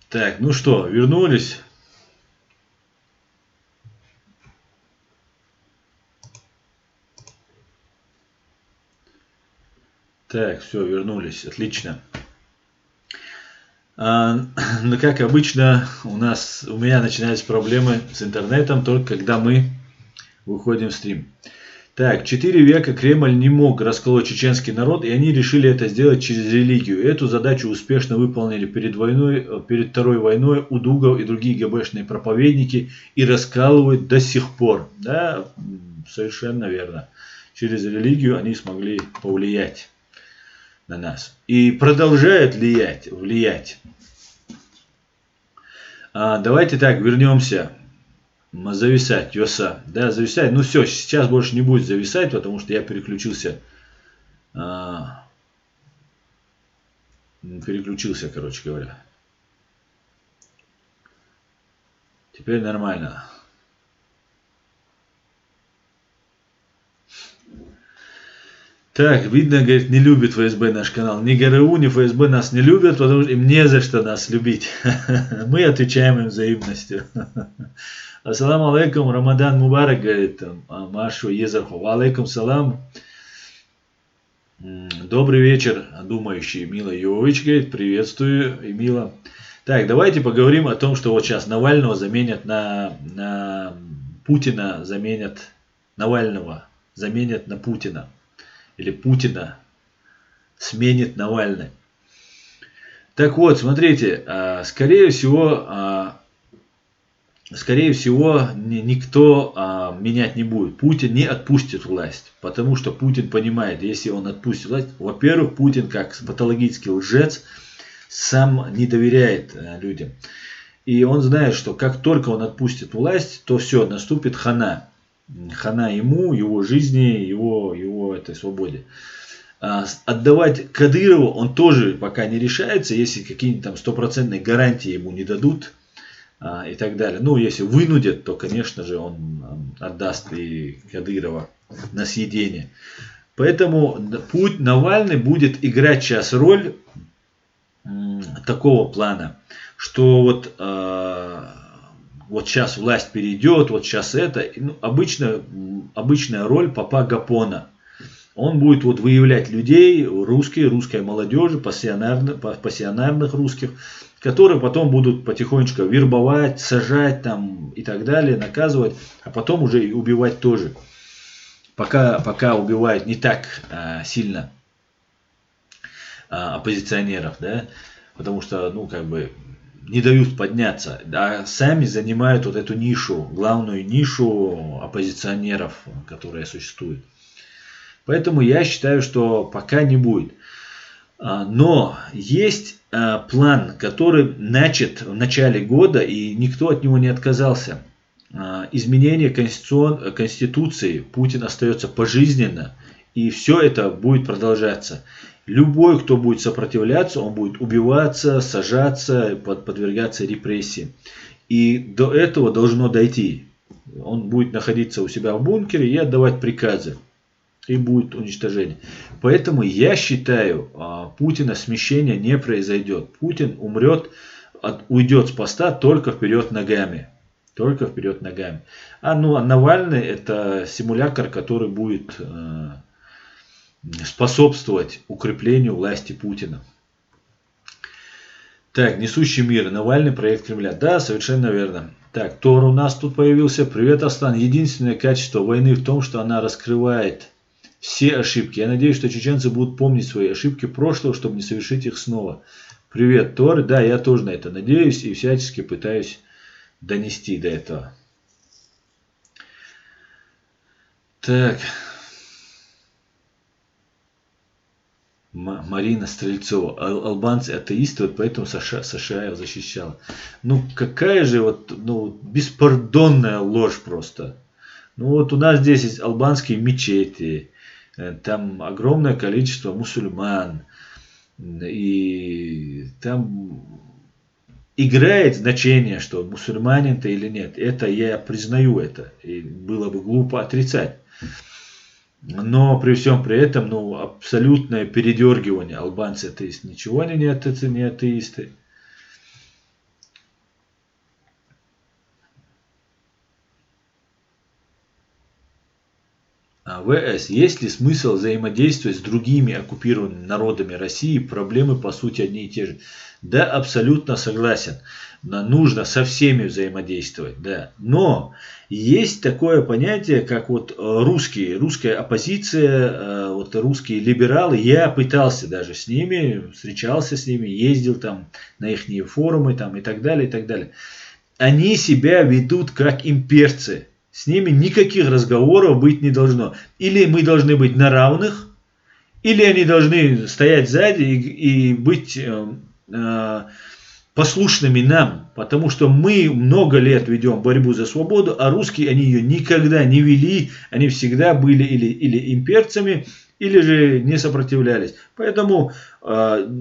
Так, ну что, вернулись. Так, все, вернулись. Отлично. Ну, как обычно, у меня начинаются проблемы с интернетом только когда мы выходим в стрим. Так, 4 века Кремль не мог расколоть чеченский народ, и они решили это сделать через религию. Эту задачу успешно выполнили перед Второй войной Удугов и другие ГБшные проповедники и раскалывают до сих пор. Да, совершенно верно. Через религию они смогли повлиять на нас. И продолжают влиять. Давайте так, вернемся. Зависать, Йоса. Да, зависать. Ну все, сейчас больше не будет зависать, потому что я переключился. Короче говоря. Теперь нормально. Так, видно, говорит, не любит ФСБ наш канал. Ни ГРУ, ни ФСБ нас не любят, потому что им не за что нас любить. Мы отвечаем им взаимностью. Ассаламу алейкум, Рамадан Мубарак, говорит Машу Езарху. Алейкум салам. Добрый вечер, думающий Мила Йовович, говорит, приветствую, Мила. Так, давайте поговорим о том, что вот сейчас Навального заменят на Путина, заменят Навального, заменят на Путина. Или Путина сменит Навальный. Так вот, смотрите, скорее всего, никто менять не будет. Путин не отпустит власть, потому что Путин понимает, если он отпустит власть, во-первых, Путин как патологический лжец сам не доверяет людям. И он знает, что как только он отпустит власть, то все, наступит хана. Хана ему, его жизни, его этой свободе. Отдавать Кадырову он тоже пока не решается, если какие-нибудь там стопроцентные гарантии ему не дадут и так далее. Ну, если вынудят, то, конечно же, он отдаст и Кадырова на съедение. Поэтому Навальный будет играть сейчас роль такого плана, что вот сейчас власть перейдет, вот сейчас это. Ну, обычная роль папа Гапона. Он будет вот выявлять людей, русской молодежи, пассионарных русских, которые потом будут потихонечку вербовать, сажать там и так далее, наказывать, а потом уже и убивать тоже. Пока убивают не так сильно оппозиционеров, да, потому что, ну, как бы, не дают подняться, а сами занимают вот эту нишу, главную нишу оппозиционеров, которая существует. Поэтому я считаю, что пока не будет. Но есть план, который начат в начале года, и никто от него не отказался. Изменение Конституции. Путин остается пожизненно, и все это будет продолжаться. Любой, кто будет сопротивляться, он будет убиваться, сажаться, подвергаться репрессиям. И до этого должно дойти. Он будет находиться у себя в бункере и отдавать приказы. И будет уничтожение. Поэтому я считаю, Путина смещения не произойдет. Путин умрет, уйдет с поста только вперед ногами. Только вперед ногами. А Навальный это симулятор, который будет способствовать укреплению власти Путина. Так, несущий мир. Навальный, проект Кремля. Да, совершенно верно. Так, Тор у нас тут появился. Привет, Аслан. Единственное качество войны в том, что она раскрывает все ошибки. Я надеюсь, что чеченцы будут помнить свои ошибки прошлого, чтобы не совершить их снова. Привет, Тор. Да, я тоже на это надеюсь и всячески пытаюсь донести до этого. Так. Марина Стрельцова. Албанцы атеисты, вот поэтому США его защищала. Ну какая же беспардонная ложь просто. Ну вот у нас здесь есть албанские мечети, там огромное количество мусульман, и там играет значение, что мусульманин ты или нет. Это я признаю это, и было бы глупо отрицать. Но при всем при этом, абсолютное передергивание. Албанцы атеисты. Ничего они не атеисты. ВС. Есть ли смысл взаимодействовать с другими оккупированными народами России? Проблемы по сути одни и те же. Да, абсолютно согласен. Нужно со всеми взаимодействовать. Да. Но есть такое понятие, как русская оппозиция, русские либералы. Я пытался даже с ними, встречался с ними, ездил там на их форумы там, и так далее, и так далее. Они себя ведут как имперцы. С ними никаких разговоров быть не должно. Или мы должны быть на равных, или они должны стоять сзади и быть послушными нам. Потому что мы много лет ведем борьбу за свободу, а русские, они ее никогда не вели. Они всегда были или имперцами, или же не сопротивлялись. Поэтому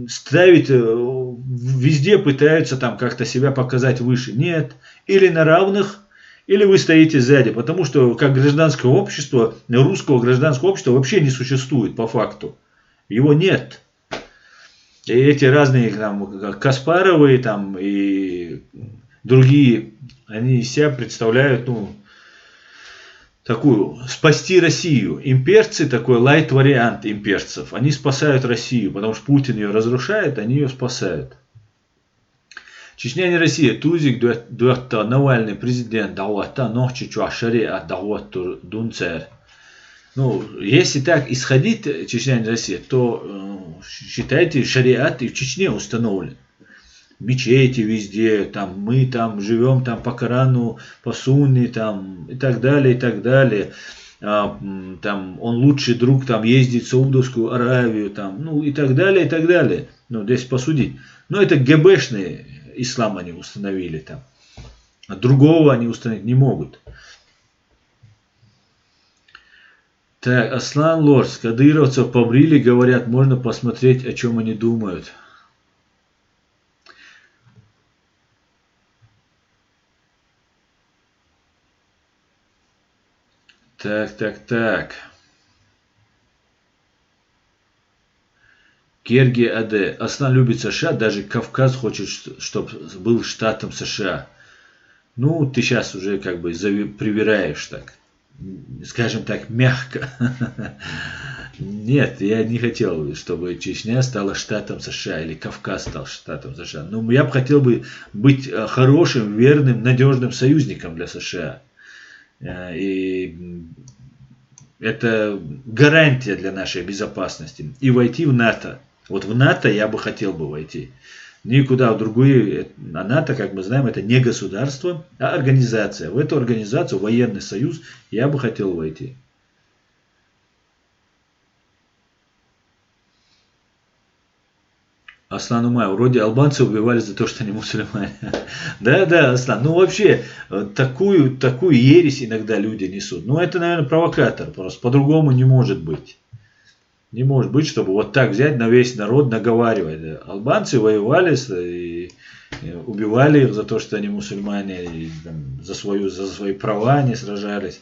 ставить везде пытаются там как-то себя показать выше. Нет. Или на равных, или вы стоите сзади. Потому что как гражданское общество, русского гражданского общества вообще не существует по факту. Его нет. И эти разные там Каспаровы там и другие, они из себя представляют, ну, такую, спасти Россию. Имперцы, такой лайт-вариант имперцев. Они спасают Россию, потому что Путин ее разрушает, они ее спасают. Чечня не Россия. Тузик дуэта Навальный президент давата ночи чуашари давату дунцер. Ну, если так исходить, Чечня не Россия, то считайте, шариат и в Чечне установлен. Мечети везде, там мы там живем там по Корану, по Сунне, там и так далее, и так далее. Там он лучший друг там ездит в Саудовскую Аравию, там, ну и так далее, и так далее. Ну, здесь посудить. Но это ГБшный ислам они установили там. А другого они установить не могут. Так, Аслан Лорс, кадыровцев побрили, говорят, можно посмотреть, о чем они думают. Так. Георгий АД. Аслан любит США, даже Кавказ хочет, чтобы был штатом США. Ну, ты сейчас уже как бы привираешь так. Скажем так, мягко. Нет, я не хотел, чтобы Чечня стала штатом США или Кавказ стал штатом США. Но я бы хотел быть хорошим, верным, надежным союзником для США. И это гарантия для нашей безопасности. И войти в НАТО. Вот в НАТО я бы хотел войти. Никуда в другую. А НАТО, как мы знаем, это не государство, а организация. В эту организацию, военный союз, я бы хотел войти. Аслан Умай, вроде албанцы убивали за то, что они мусульмане. Да, Аслан. Ну вообще, такую ересь иногда люди несут. Ну это, наверное, провокатор. Просто по-другому не может быть. Не может быть, чтобы вот так взять на весь народ наговаривать. Албанцы воевали и убивали их за то, что они мусульмане, и, там, за свои права они сражались.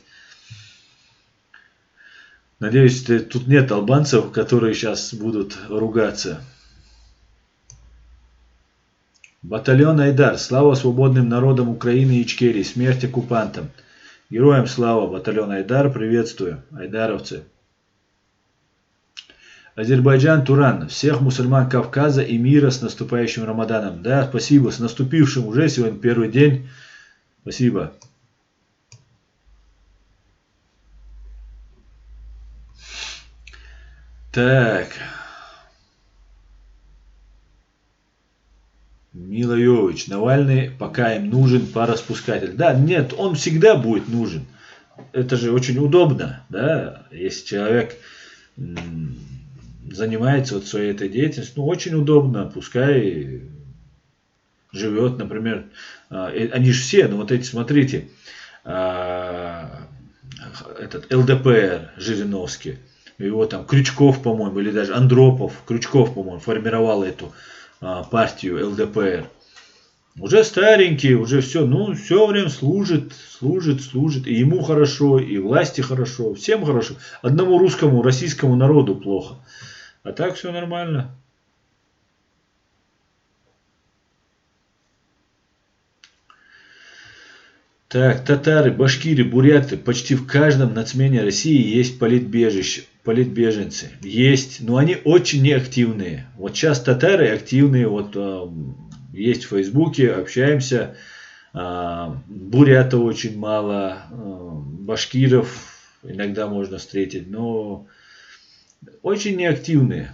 Надеюсь, тут нет албанцев, которые сейчас будут ругаться. Батальон Айдар. Слава свободным народам Украины и Ичкерии. Смерть оккупантам. Героям слава. Батальон Айдар. Приветствую. Айдаровцы. Азербайджан, Туран. Всех мусульман Кавказа и мира с наступающим Рамаданом. Да, спасибо. С наступившим уже. Сегодня первый день. Спасибо. Так. Мила Йович, Навальный пока им нужен пораспускатель. Да, нет, он всегда будет нужен. Это же очень удобно, да, если человек занимается вот своей этой деятельностью, ну, очень удобно, пускай живет, например, они же все, ну, вот эти, смотрите, этот ЛДПР Жириновский, его там Крючков, по-моему, или даже Андропов, Крючков, по-моему, формировал эту партию ЛДПР. Уже старенький, уже все, ну, все время служит, и ему хорошо, и власти хорошо, всем хорошо. Одному русскому, российскому народу плохо. А так все нормально. Так, татары, башкиры, буряты, почти в каждом нацмене России есть политбеженцы. Есть, но они очень неактивные. Вот сейчас татары активные, вот есть в Фейсбуке, общаемся. Бурятов очень мало, башкиров иногда можно встретить, но очень неактивные.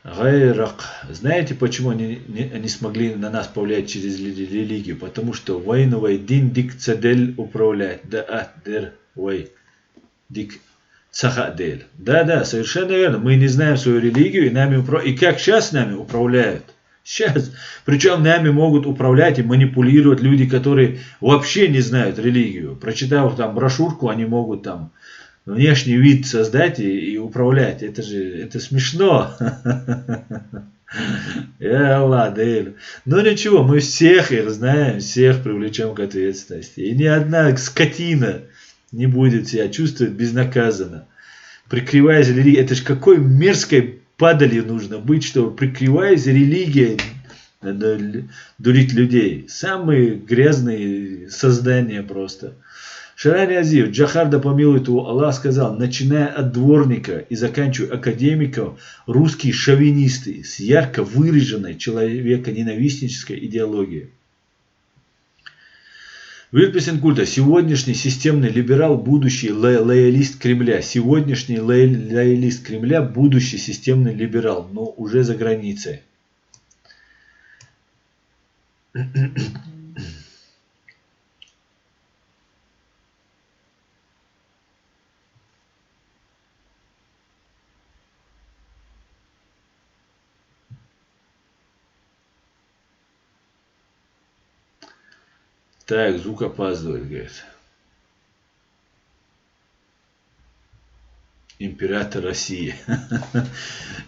Гайрак. Знаете, почему они не смогли на нас повлиять через религию? Потому что войновой дин дик цадель управляет. Да, дер вой дик цахадель. Да, совершенно верно. Мы не знаем свою религию, и как сейчас нами управляют. Сейчас. Причем нами могут управлять и манипулировать люди, которые вообще не знают религию. Прочитав там брошюрку, они могут там внешний вид создать и управлять. Это же это смешно. Ладно. Ну ничего, мы всех их знаем, всех привлечем к ответственности. И ни одна скотина не будет себя чувствовать безнаказанно. Прикрываясь религией, это же какой мерзкой падалью нужно быть, чтобы, прикрываясь религией, дурить людей. Самые грязные создания просто. Шарани Азив, Джахар да помилует его, Аллах сказал, начиная от дворника и заканчивая академиком, русские шовинисты с ярко выраженной человеконенавистнической идеологией. Вильпесен культа. Сегодняшний системный либерал, будущий лоялист Кремля. Сегодняшний лоялист Кремля, будущий системный либерал, но уже за границей. Так, звук опаздывает, говорит. Император России.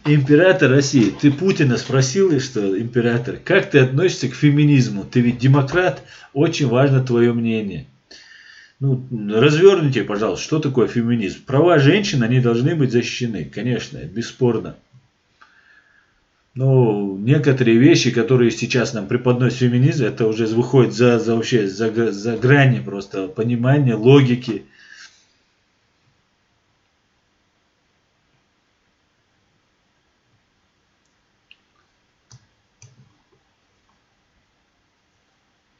Император России. Ты Путина спросил, что император, как ты относишься к феминизму? Ты ведь демократ, очень важно твое мнение. Ну, разверните, пожалуйста, что такое феминизм. Права женщин, они должны быть защищены, конечно, бесспорно. Но некоторые вещи, которые сейчас нам преподносит феминизм, это уже выходит вообще за грани просто понимания, логики.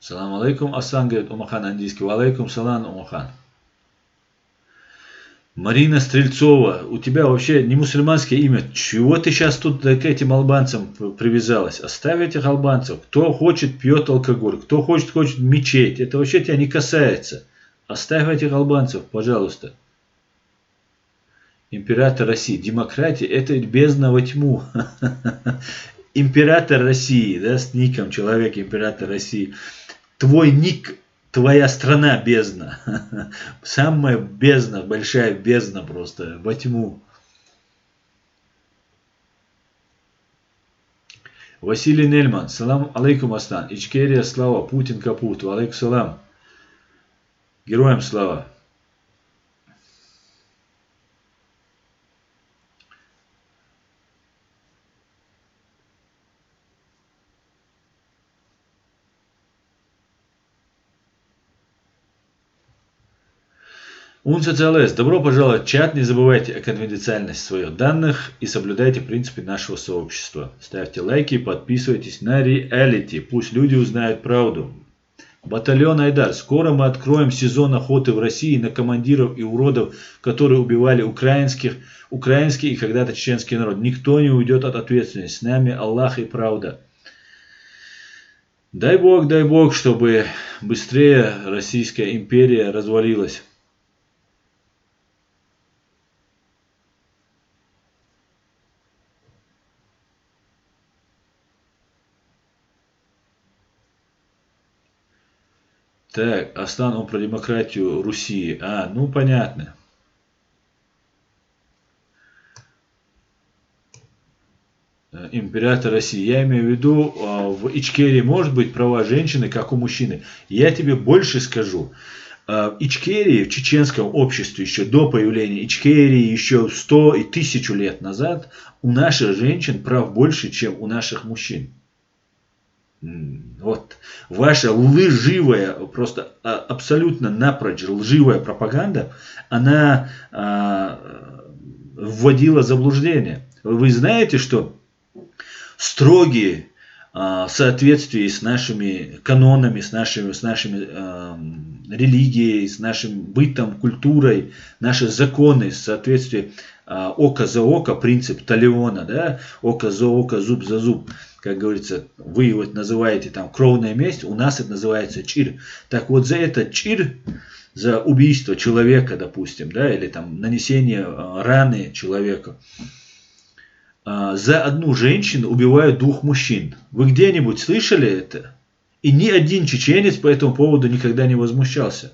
Салам алейкум, Асан, говорит Умахан Андийский. Валейкум салам, Умахан. Марина Стрельцова, у тебя вообще не мусульманское имя. Чего ты сейчас тут к этим албанцам привязалась? Оставь этих албанцев. Кто хочет, пьет алкоголь. Кто хочет мечеть. Это вообще тебя не касается. Оставь этих албанцев, пожалуйста. Император России. Демократия – это бездна во тьму. Император России, да, с ником человек, император России. Твой ник, твоя страна бездна. Самая бездна, большая бездна просто, во тьму. Василий Нельман. Салам алейкум, Астан. Ичкерия, слава. Путин капут. Алейкум салам. Героям слава. УНСЦЛС, добро пожаловать в чат, не забывайте о конфиденциальности своих данных и соблюдайте принципы нашего сообщества. Ставьте лайки и подписывайтесь на реалити, пусть люди узнают правду. Батальон Айдар, скоро мы откроем сезон охоты в России на командиров и уродов, которые убивали украинский и когда-то чеченский народ. Никто не уйдет от ответственности, с нами Аллах и правда. Дай Бог, чтобы быстрее Российская империя развалилась. Так, Астан, он про демократию Руси. Ну понятно. Император России. Я имею в виду, в Ичкерии может быть права женщины, как у мужчины. Я тебе больше скажу. В Ичкерии, в чеченском обществе, еще до появления Ичкерии, еще 100 и 1000 лет назад, у наших женщин прав больше, чем у наших мужчин. Вот ваша лживая, просто абсолютно напрочь лживая пропаганда, она вводила в заблуждение. Вы знаете, что строгие в соответствии с нашими канонами, с нашими религией, с нашим бытом, культурой, наши законы в соответствии око за око, принцип Талиона, да, око за око, зуб за зуб. Как говорится, вы его называете там кровная месть, у нас это называется чир. Так вот за этот чир, за убийство человека, допустим, да, или там нанесение раны человеку, за одну женщину убивают 2 мужчин. Вы где-нибудь слышали это? И ни один чеченец по этому поводу никогда не возмущался.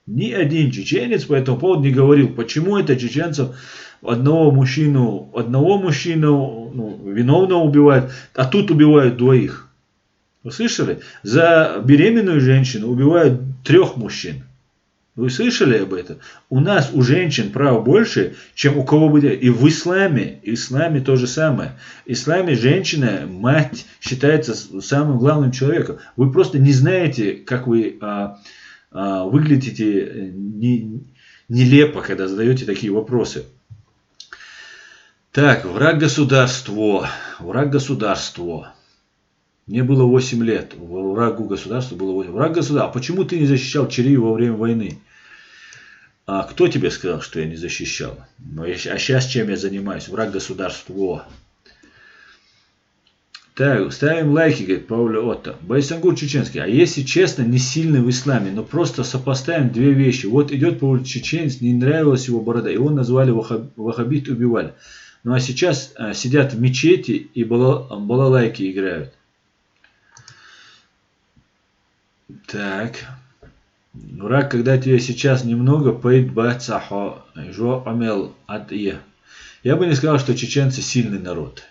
Ни один чеченец по этому поводу не говорил, почему это чеченцев одного мужчину виновного убивают, а тут убивают 2. Вы слышали? За беременную женщину убивают 3 мужчин. Вы слышали об этом? У нас, у женщин, прав больше, чем у кого бы то. И в исламе то же самое. В исламе женщина, мать, считается самым главным человеком. Вы просто не знаете, как вы выглядите нелепо, когда задаете такие вопросы. Так, враг государства. Враг государства. Мне было 8 лет. Врагу государства было 8. Враг государства. А почему ты не защищал Чирию во время войны? А кто тебе сказал, что я не защищал? А сейчас чем я занимаюсь? Враг государства. Так, ставим лайки, говорит Пауля Отто. Байсангур чеченский. А если честно, не сильный в исламе, но просто сопоставим 2 вещи. Вот идет по улице чеченец, не нравилась его борода, его назвали ваххабит, убивали. Ну а сейчас сидят в мечети и балалайки играют. Так. Враг, когда тебе сейчас немного, поит бацахо, жо амел ад е. Я бы не сказал, что чеченцы сильный народ.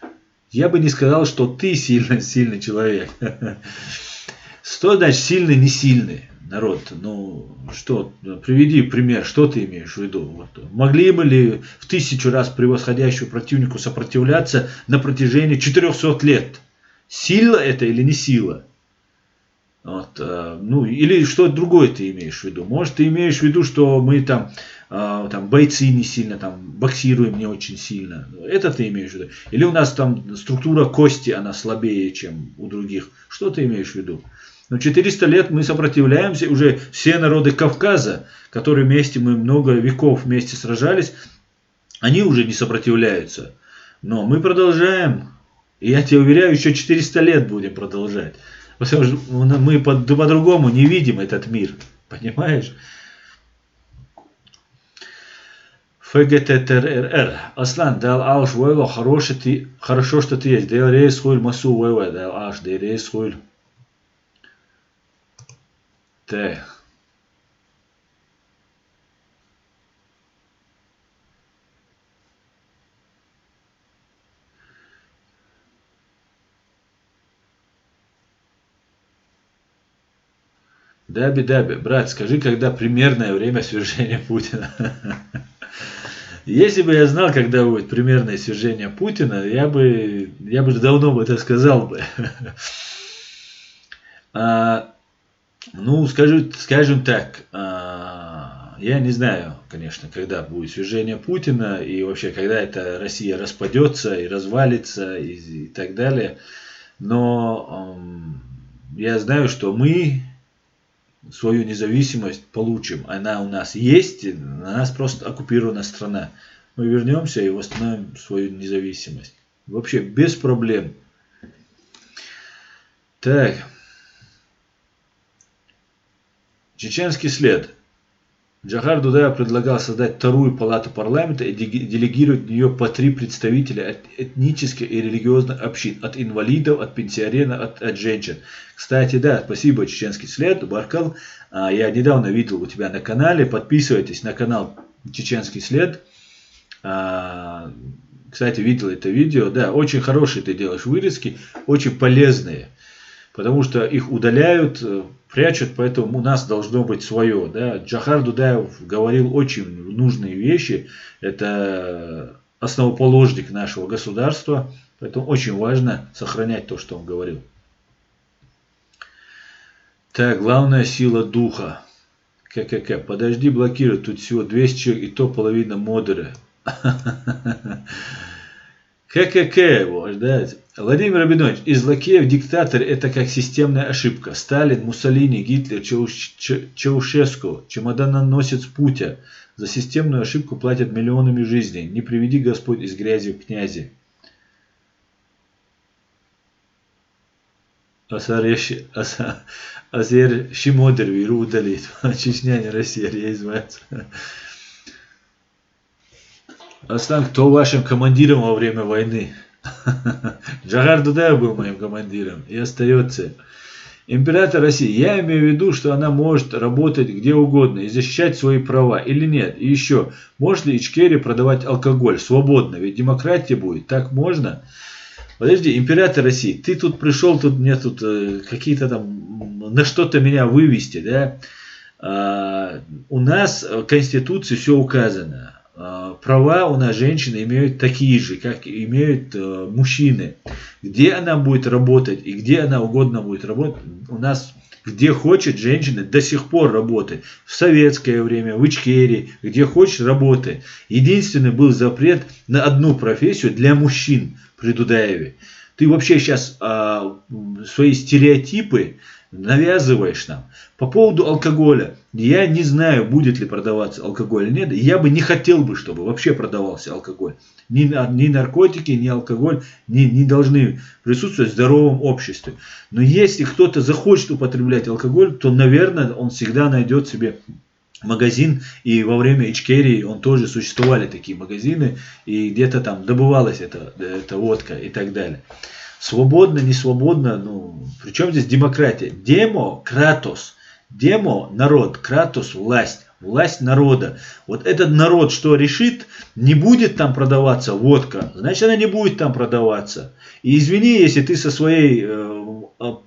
Я бы не сказал, что ты сильный человек. Что значит сильный, не сильный народ? Ну, что, приведи пример, что ты имеешь в виду? Вот. Могли бы ли в 1000 раз превосходящему противнику сопротивляться на протяжении 400 лет? Сила это или не сила? Вот, ну, или что другое ты имеешь в виду? Может, ты имеешь в виду, что мы там бойцы не сильно, там, боксируем не очень сильно. Это ты имеешь в виду? Или у нас там структура кости, она слабее, чем у других. Что ты имеешь в виду? Но 400 лет мы сопротивляемся, уже все народы Кавказа, которые вместе, мы много веков вместе сражались, они уже не сопротивляются. Но мы продолжаем. И я тебе уверяю, еще 400 лет будем продолжать. Потому что мы по-другому не видим этот мир. Понимаешь? ФГТТРР. Аслан, дал ауш войло, хорошо, что ты есть. Дал рейс хуйль масу войло, дал аш, дал рейс хуйль. Так. Даби, брат, скажи, когда примерное время свержения Путина? Если бы я знал, когда будет примерное свержение Путина, я бы давно бы это сказал бы. Ну, скажем так, я не знаю, конечно, когда будет свержение Путина и вообще, когда эта Россия распадется и развалится и так далее. Но я знаю, что мы свою независимость получим. Она у нас есть, на нас просто оккупирована страна. Мы вернемся и восстановим свою независимость. Вообще без проблем. Так. Чеченский след. Джохар Дудаев предлагал создать 2-ю палату парламента и делегировать в нее по 3 представителя от этнических и религиозных общин, от инвалидов, от пенсионеров, от женщин. Кстати, да, спасибо, Чеченский след, Баркал. Я недавно видел у тебя на канале, подписывайтесь на канал Чеченский след. Кстати, видел это видео, да, очень хорошие ты делаешь вырезки, очень полезные, потому что их удаляют, прячут, поэтому у нас должно быть свое. Да. Джохар Дудаев говорил очень нужные вещи. Это основоположник нашего государства. Поэтому очень важно сохранять то, что он говорил. Так, главная сила духа. ККК. Подожди, блокируй. Тут всего 200 человек, и то половина модеры. ККК его, да. Владимир Рабинович, из Лакеев диктатор это как системная ошибка. Сталин, Муссолини, Гитлер, Чаушеску, чемоданоносец Путя. За системную ошибку платят миллионами жизней. Не приведи Господь из грязи в князи. Азер Шимодер Виру удалит. Чечня не Россия, я избавился. Аслан, кто вашим командиром во время войны? Джагар Дудаев был моим командиром и остается. Император России. Я имею в виду, что она может работать где угодно и защищать свои права или нет. И еще, может ли Ичкерия продавать алкоголь свободно? Ведь демократия будет. Так можно? Подожди, император России, ты тут пришел, тут мне тут какие-то там, на что-то меня вывести, да? У нас в Конституции все указано. Права у нас женщины имеют такие же, как имеют мужчины. Где она будет работать и где она угодно будет работать, у нас где хочет женщина до сих пор работает. В советское время, в Ичкерии, где хочет работает. Единственный был запрет на одну профессию для мужчин при Дудаеве. Ты вообще сейчас свои стереотипы навязываешь нам. По поводу алкоголя. Я не знаю, будет ли продаваться алкоголь или нет. Я бы не хотел бы, чтобы вообще продавался алкоголь. Ни наркотики, ни алкоголь не должны присутствовать в здоровом обществе. Но если кто-то захочет употреблять алкоголь, то, наверное, он всегда найдет себе магазин. И во время Ичкерии он тоже существовали такие магазины. И где-то там добывалась эта водка и так далее. Свободно, не свободно, ну, при чем здесь демократия? Демократос. Демо – народ, кратос – власть. Власть народа. Вот этот народ что решит, не будет там продаваться водка, значит она не будет там продаваться. И извини, если ты со своей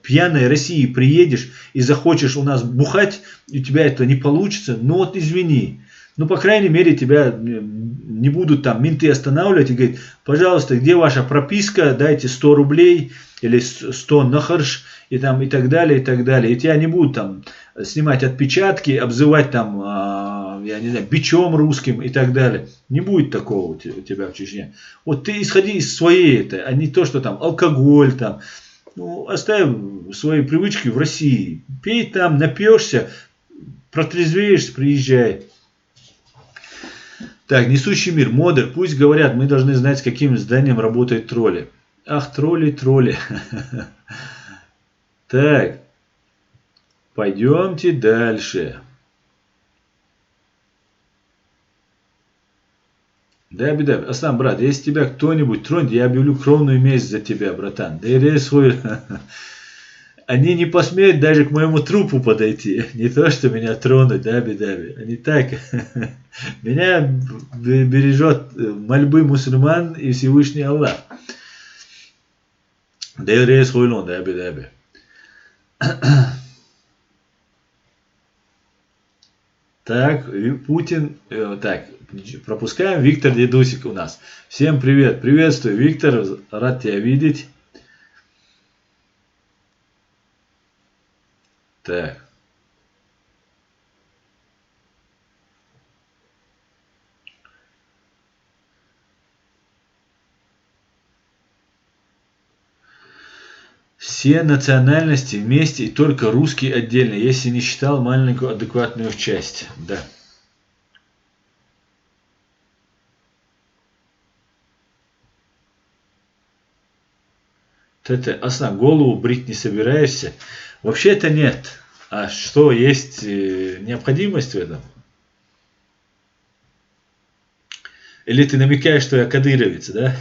пьяной России приедешь и захочешь у нас бухать, и у тебя это не получится, ну вот извини. Ну, по крайней мере, тебя не будут там менты останавливать и говорить, пожалуйста, где ваша прописка, дайте 100 рублей или 100 нахарш и так далее, и так далее. И тебя не будут там снимать отпечатки, обзывать там, я не знаю, бичом русским и так далее. Не будет такого у тебя в Чечне. Вот ты исходи из своей, а не то, что там алкоголь там. Ну, оставь свои привычки в России. Пей там, напьешься, протрезвеешься, приезжай. Так, несущий мир, модер, пусть говорят, мы должны знать, с каким зданием работают тролли. Ах, тролли, тролли. Так, пойдемте дальше. Да, беда. Аслан, брат, если тебя кто-нибудь тронет, я объявлю кровную месть за тебя, братан. Да и свой... Они не посмеют даже к моему трупу подойти. Не то, что меня тронуть, да, бедави. Они так. Меня бережет мольбы мусульман и Всевышний Аллах. Да и рейс хуйлон, да, бедави. Так, Путин. Так, пропускаем. Виктор Дедусик у нас. Всем привет. Приветствую, Виктор. Рад тебя видеть. Так. Все национальности вместе и только русский отдельно, если не считал маленькую адекватную часть. Да. Это, Аслан, голову брить не собираешься? Вообще-то нет. А что, есть необходимость в этом? Или ты намекаешь, что я кадыровец, да?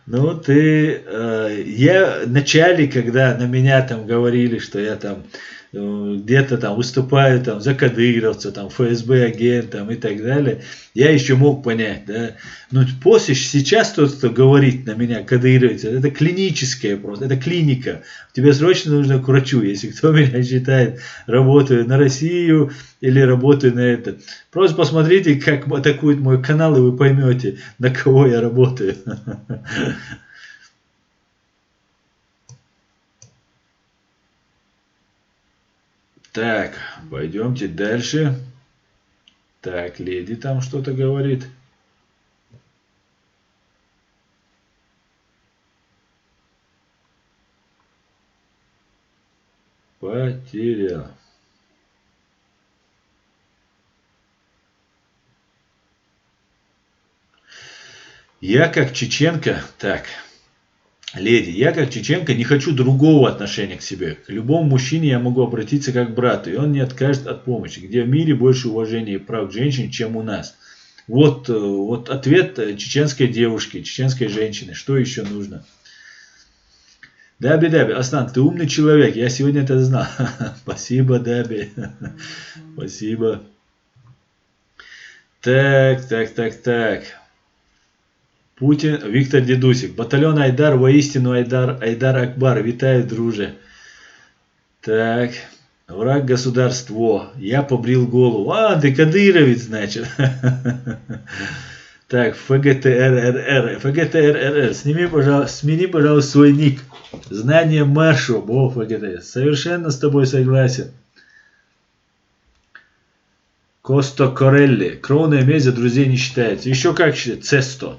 Ну, я в начале, когда на меня там говорили, что я там где-то там выступаю там за кадыровца, там ФСБ агентом и так далее, я еще мог понять, да. Но после, сейчас тот, кто говорит на меня кадыровец, это клиническое просто, это клиника. Тебе срочно нужно к врачу, если кто меня считает, работаю на Россию или работаю на это. Просто посмотрите, как атакует мой канал, и вы поймете, на кого я работаю. Так, пойдемте дальше. Так, леди там что-то говорит. Потерял. Я как чеченка, так, леди, я как чеченка не хочу другого отношения к себе. К любому мужчине я могу обратиться как к брату, и он не откажет от помощи. Где в мире больше уважения и прав к женщине, чем у нас. Вот ответ чеченской девушки, чеченской женщины. Что еще нужно? Даби, Аслан, ты умный человек, я сегодня это знал. Спасибо, Даби. Спасибо. Так. Путин, Виктор Дедусик. Батальон Айдар, воистину Айдар Акбар. Витаю, друже. Так. Враг государство. Я побрил голову. Ты кадыровец, значит. Так, ФГТРРР. Смени, пожалуйста, свой ник. Знание маршу. ФГТР. Совершенно с тобой согласен. Косто Корелли. Кровная месть за друзей не считается. Еще как считается?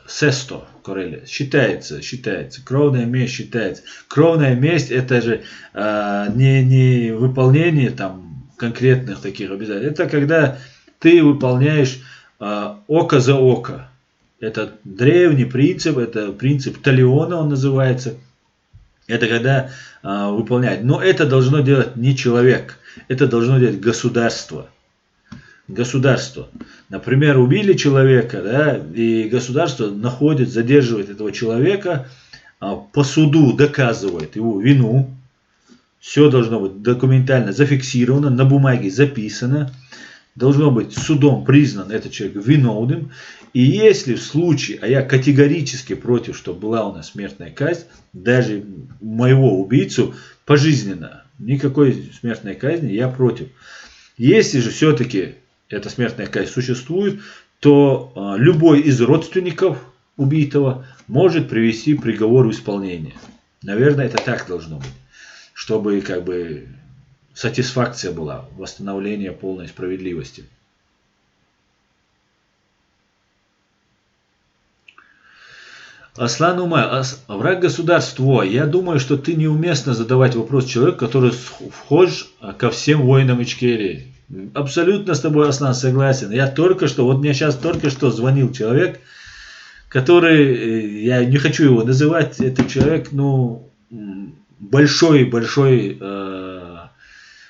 Сесто Корелли. Считается. Кровная месть считается. Кровная месть это же не выполнение там конкретных таких обязательств. Это когда ты выполняешь око за око. Это древний принцип. Это принцип Талиона он называется. Это когда выполнять. Но это должно делать не человек. Это должно делать государство. Например, убили человека, да, и государство находит, задерживает этого человека, по суду доказывает его вину. Все должно быть документально зафиксировано, на бумаге записано. Должно быть судом признан этот человек виновным. И если в случае, а я категорически против, чтобы была у нас смертная казнь, даже моего убийцу пожизненно, никакой смертной казни я против. Если же все-таки эта смертная казнь существует, то любой из родственников убитого может привести приговор в исполнение. Наверное, это так должно быть, чтобы как бы сатисфакция была, восстановление полной справедливости. Аслан Умар, враг государства. Я думаю, что ты неуместно задавать вопрос человеку, который вхож ко всем воинам Ичкерии. Абсолютно с тобой, Аслан, согласен. Мне сейчас только что звонил человек, который, я не хочу его называть, этот человек, большой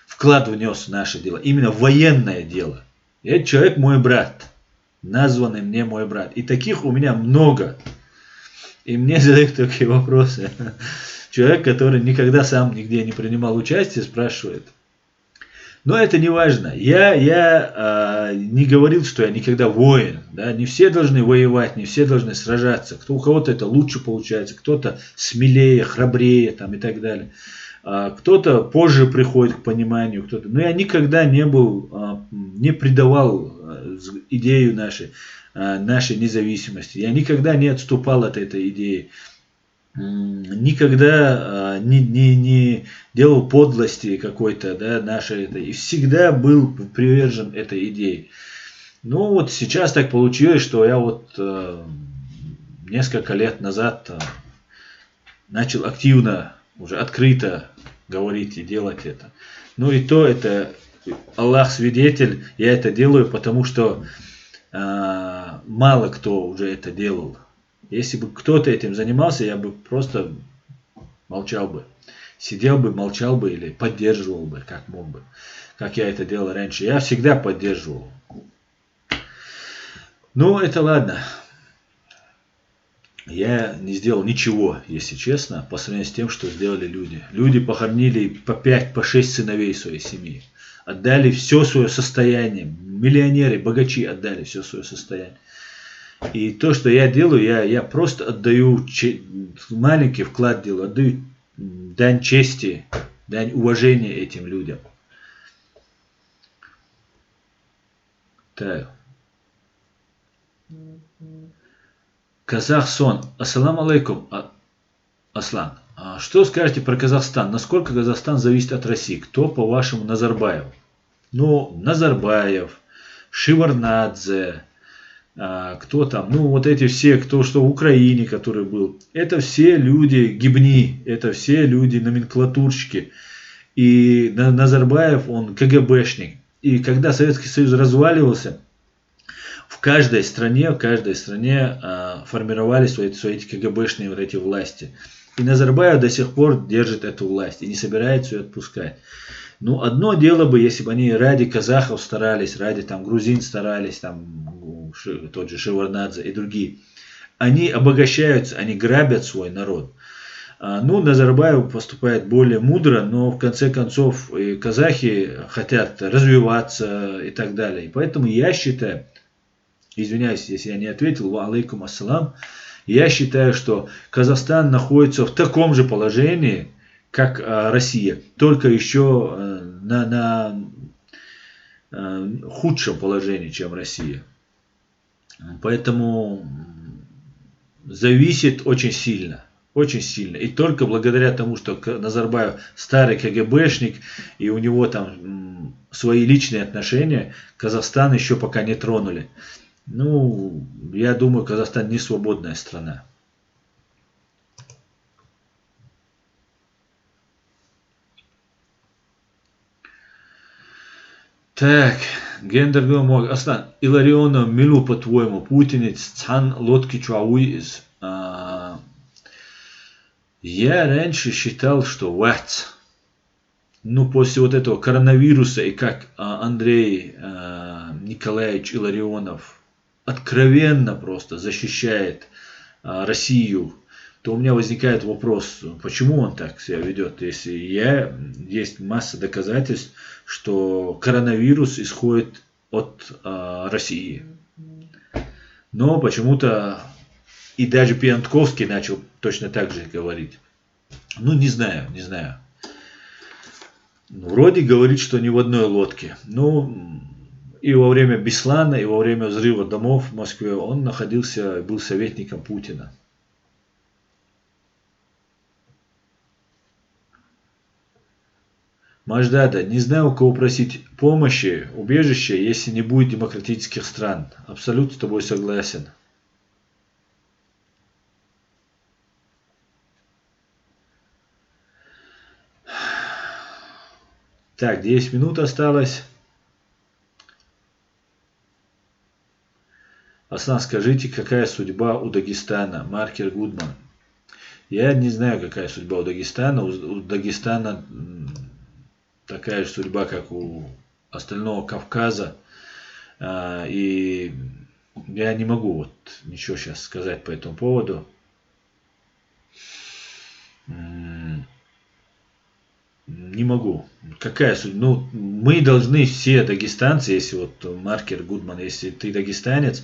вклад внес в наше дело, именно военное дело. И этот человек мой брат, названный мне мой брат. И таких у меня много. И мне задают такие вопросы. Человек, который никогда сам нигде не принимал участие, спрашивает. Но это не важно. Я не говорил, что я никогда воин. Да? Не все должны воевать, не все должны сражаться. У кого-то это лучше получается, кто-то смелее, храбрее там, и так далее. Кто-то позже приходит к пониманию. Но я никогда не предавал идею нашей независимости. Я никогда не отступал от этой идеи. Никогда не делал подлости какой-то, да, нашей этой. И всегда был привержен этой идее. Вот сейчас так получилось, что я несколько лет назад начал активно, уже открыто говорить и делать это. И то это, Аллах свидетель, я это делаю, потому что мало кто уже это делал. Если бы кто-то этим занимался, я бы просто молчал бы. Сидел бы, молчал бы или поддерживал бы, как мог бы. Как я это делал раньше. Я всегда поддерживал. Это ладно. Я не сделал ничего, если честно, по сравнению с тем, что сделали люди. Люди похоронили по 5, по 6 сыновей своей семьи. Отдали все свое состояние. Миллионеры, богачи отдали все свое состояние. И то, что я делаю, я просто отдаю маленький вклад делаю, отдаю дань чести, дань уважения этим людям. Так. Казахстан. Ассаламу алейкум, Аслан. Что скажете про Казахстан? Насколько Казахстан зависит от России? Кто, по-вашему, Назарбаев? Назарбаев, Шеварднадзе, кто там, эти все, кто что в Украине, который был, это все люди гибни, это все люди номенклатурщики. И Назарбаев, он КГБшник. И когда Советский Союз разваливался, в каждой стране формировались свои эти КГБшные эти власти. И Назарбаев до сих пор держит эту власть и не собирается ее отпускать. Одно дело бы, если бы они ради казахов старались, ради грузин старались, ну, тот же Шеварднадзе и другие, они обогащаются, они грабят свой народ. Ну, Назарбаев поступает более мудро, но в конце концов и казахи хотят развиваться и так далее. И поэтому я считаю, извиняюсь, если я не ответил, ва алейкум ассалам, я считаю, что Казахстан находится в таком же положении, как Россия, только еще на худшем положении, чем Россия. Поэтому зависит очень сильно. Очень сильно. И только благодаря тому, что Назарбаев старый КГБшник, и у него там свои личные отношения, Казахстан еще пока не тронули. Ну, я думаю, Казахстан не свободная страна. Так, Гендер мог. Аслан, Иларионов милу по-твоему, путинец, цан лодки чуауиз. Я раньше считал, что вац. Ну, после вот этого коронавируса и как Андрей Николаевич Илларионов откровенно просто защищает Россию, то у меня возникает вопрос, почему он так себя ведет, если есть масса доказательств, что коронавирус исходит от России. Но почему-то и даже Пьянтковский начал точно так же говорить. Ну, не знаю. Вроде говорит, что ни в одной лодке. Ну, и во время Беслана, и во время взрыва домов в Москве он был советником Путина. Маждада, не знаю, у кого просить помощи, убежища, если не будет демократических стран. Абсолютно с тобой согласен. Так, 10 минут осталось. Аслан, скажите, какая судьба у Дагестана? Маркер Гудман. Я не знаю, какая судьба у Дагестана. У Дагестана такая же судьба, как у остального Кавказа. И я не могу ничего сейчас сказать по этому поводу. Не могу. Какая суть? Ну, мы должны все дагестанцы, если Маркер Гудман, если ты дагестанец,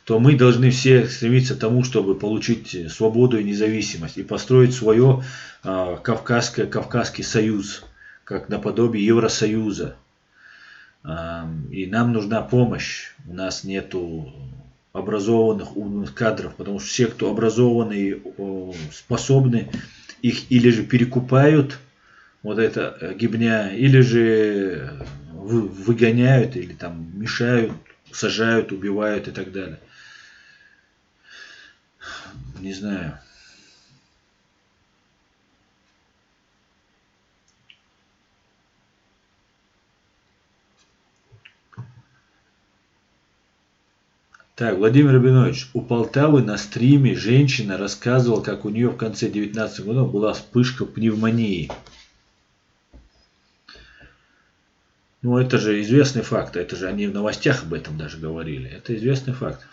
то мы должны все стремиться к тому, чтобы получить свободу и независимость и построить свое Кавказский союз, как наподобие Евросоюза. И нам нужна помощь. У нас нету образованных, умных кадров, потому что все, кто образованы и способны, их или же перекупают, вот это гибня, или же выгоняют, или там мешают, сажают, убивают и так далее. Не знаю. Так, Владимир Рабинович, у Полтавы на стриме женщина рассказывала, как у нее в конце 19 года была вспышка пневмонии. Ну, это же известный факт. Это же они в новостях об этом даже говорили. Это известный факт.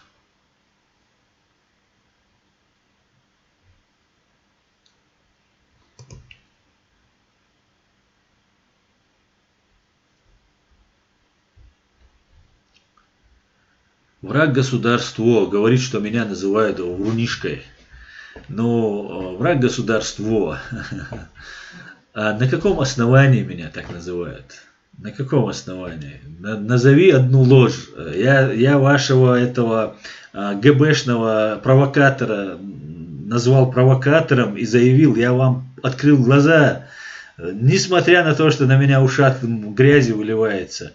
Враг государства говорит, что меня называют врунишкой. Но враг государства. А на каком основании меня так называют? На каком основании? Назови одну ложь. Я вашего этого ГБшного провокатора назвал провокатором и заявил, я вам открыл глаза, несмотря на то, что на меня ушат грязи выливается.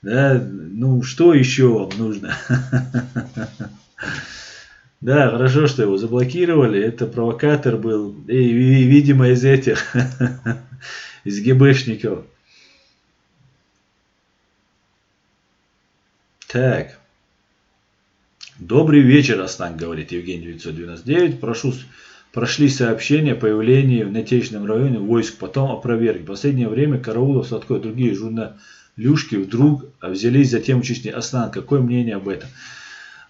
Да, ну что еще вам нужно? Да, хорошо, что его заблокировали. Это провокатор был. И, видимо, из этих, из ГБшников. Так. Добрый вечер, Аслан, говорит Евгений 999. Прошли сообщения о появлении в Нетечном районе войск, потом опроверг. В последнее время Караулов, Сладко и другие журналюшки вдруг взялись за тему Чечни. Аслан, какое мнение об этом?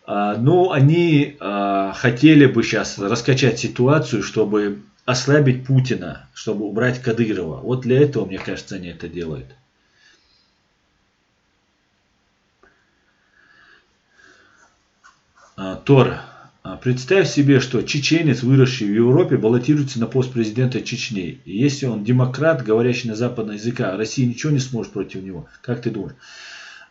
Но они хотели бы сейчас раскачать ситуацию, чтобы ослабить Путина, чтобы убрать Кадырова. Вот для этого, мне кажется, они это делают. Тор. Представь себе, что чеченец, выросший в Европе, баллотируется на пост президента Чечни. И если он демократ, говорящий на западном языке, Россия ничего не сможет против него. Как ты думаешь?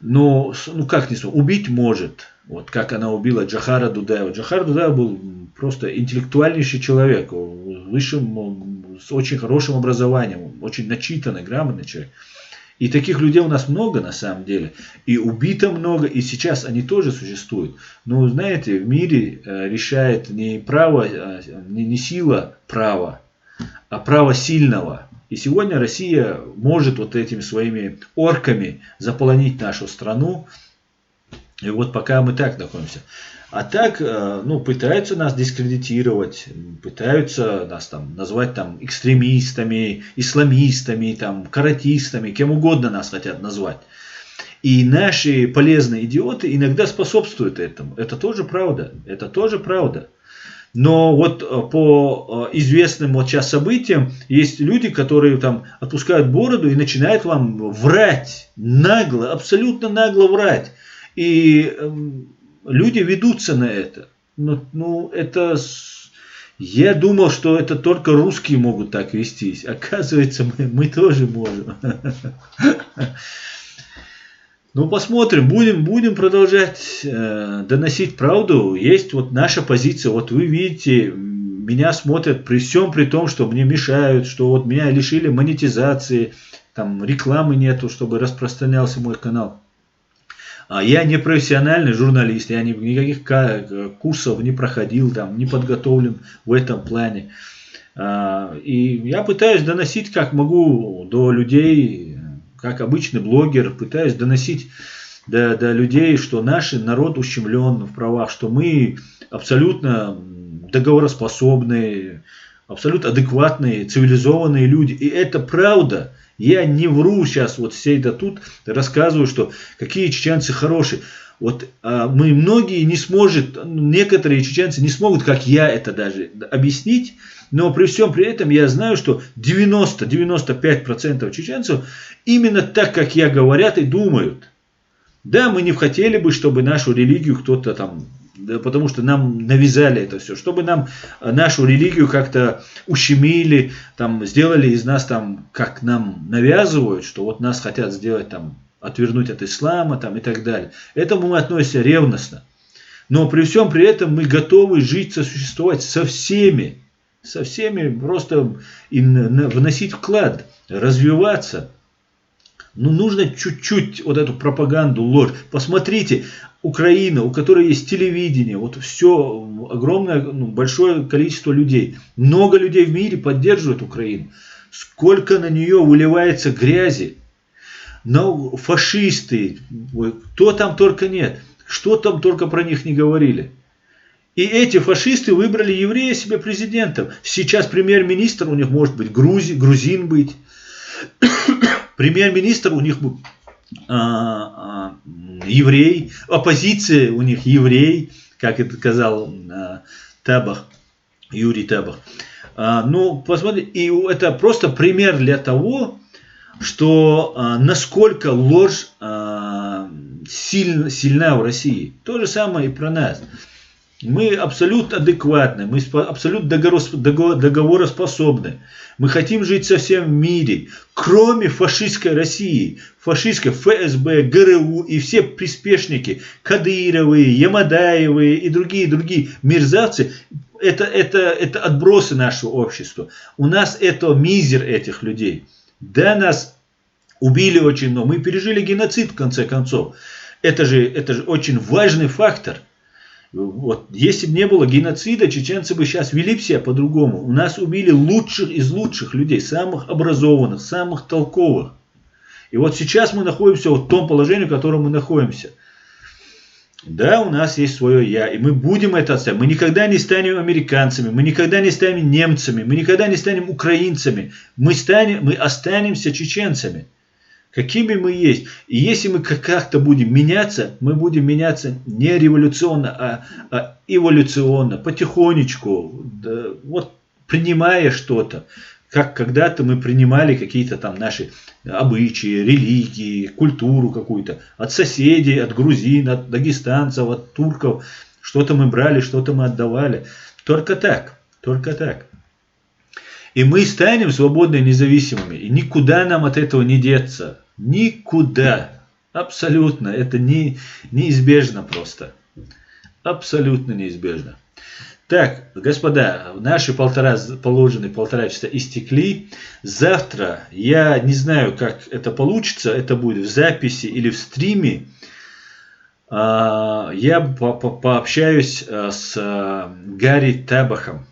Ну как не сможет? Убить может. Вот как она убила Джохара Дудаева. Джохар Дудаев был просто интеллектуальнейший человек. Высшим, с очень хорошим образованием. Очень начитанный, грамотный человек. И таких людей у нас много на самом деле. И убито много, и сейчас они тоже существуют. Но знаете, в мире решает не право, не сила права, а право сильного. И сегодня Россия может вот этими своими орками заполонить нашу страну. И вот пока мы так находимся. А так, пытаются нас дискредитировать, пытаются нас там назвать там экстремистами, исламистами, там, каратистами, кем угодно нас хотят назвать. И наши полезные идиоты иногда способствуют этому. Это тоже правда. Это тоже правда. Но вот по известным вот сейчас событиям есть люди, которые там отпускают бороду и начинают вам врать. Нагло, абсолютно нагло врать. И люди ведутся на это. Это... Я думал, что это только русские могут так вестись. Оказывается, мы тоже можем. Посмотрим. Будем продолжать доносить правду. Есть вот наша позиция. Вот вы видите, меня смотрят при всем при том, что мне мешают, что вот меня лишили монетизации, там рекламы нету, чтобы распространялся мой канал. Я не профессиональный журналист, я никаких курсов не проходил, там, не подготовлен в этом плане. И я пытаюсь доносить как могу до людей, как обычный блогер, пытаюсь доносить до людей, что наш народ ущемлен в правах, что мы абсолютно договороспособные, абсолютно адекватные, цивилизованные люди. И это правда. Я не вру сейчас, вот все это тут рассказываю, что какие чеченцы хорошие. Вот мы многие не сможет, некоторые чеченцы не смогут, как я это даже объяснить, но при всем при этом я знаю, что 90-95% чеченцев именно так, как я, говорят и думают. Да, мы не хотели бы, чтобы нашу религию кто-то там, да, потому что нам навязали это все, чтобы нам нашу религию как-то ущемили, там, сделали из нас там, как нам навязывают, что вот нас хотят сделать там, отвернуть от ислама там, и так далее. Этому мы относимся ревностно. Но при всем при этом мы готовы жить, сосуществовать со всеми просто вносить вклад, развиваться. Нужно чуть-чуть вот эту пропаганду, ложь. Посмотрите, Украина, у которой есть телевидение, вот все, огромное, большое количество людей. Много людей в мире поддерживают Украину. Сколько на нее выливается грязи. Но фашисты, кто там только нет, что там только про них не говорили. И эти фашисты выбрали еврея себе президентом. Сейчас премьер-министр у них может быть грузин быть. Премьер-министр у них еврей, оппозиция у них еврей, как это сказал Табах, Юрий Табах. Посмотрите, и это просто пример для того, что насколько ложь сильна в России. То же самое и про нас. Мы абсолютно адекватны, мы абсолютно договороспособны. Мы хотим жить со всем в мире, кроме фашистской России, фашистской ФСБ, ГРУ и все приспешники, Кадыровые, Ямадаевые и другие мерзавцы. Это отбросы нашего общества. У нас это мизер этих людей. Да, нас убили очень много. Мы пережили геноцид в конце концов. Это же очень важный фактор. Вот, если бы не было геноцида, чеченцы бы сейчас вели бы себя по-другому. У нас убили лучших из лучших людей, самых образованных, самых толковых. И вот сейчас мы находимся в том положении, в котором мы находимся. Да, у нас есть свое я, и мы будем это отстаивать. Мы никогда не станем американцами, мы никогда не станем немцами, мы никогда не станем украинцами. Мы останемся чеченцами. какими мы есть. И если мы как-то будем меняться, мы будем меняться не революционно, а эволюционно, потихонечку, да, вот принимая что-то. Как когда-то мы принимали какие-то там наши обычаи, религии, культуру какую-то. От соседей, от грузин, от дагестанцев, от турков. Что-то мы брали, что-то мы отдавали. Только так, только так. И мы станем свободными и независимыми. И никуда нам от этого не деться. Никуда. Абсолютно. Это неизбежно просто. Абсолютно неизбежно. Так, господа, наши положенные полтора часа истекли. Завтра, я не знаю, как это получится, это будет в записи или в стриме. Я пообщаюсь с Гарри Табахом.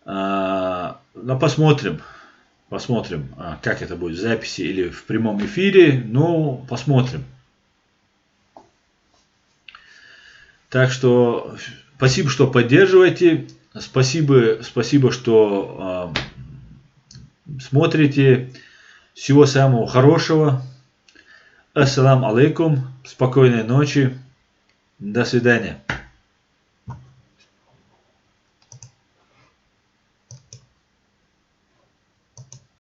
Но посмотрим, как это будет в записи или в прямом эфире. Ну, посмотрим. Так что спасибо, что поддерживаете. Спасибо, что смотрите. Всего самого хорошего. Ассаламу алейкум. Спокойной ночи. До свидания.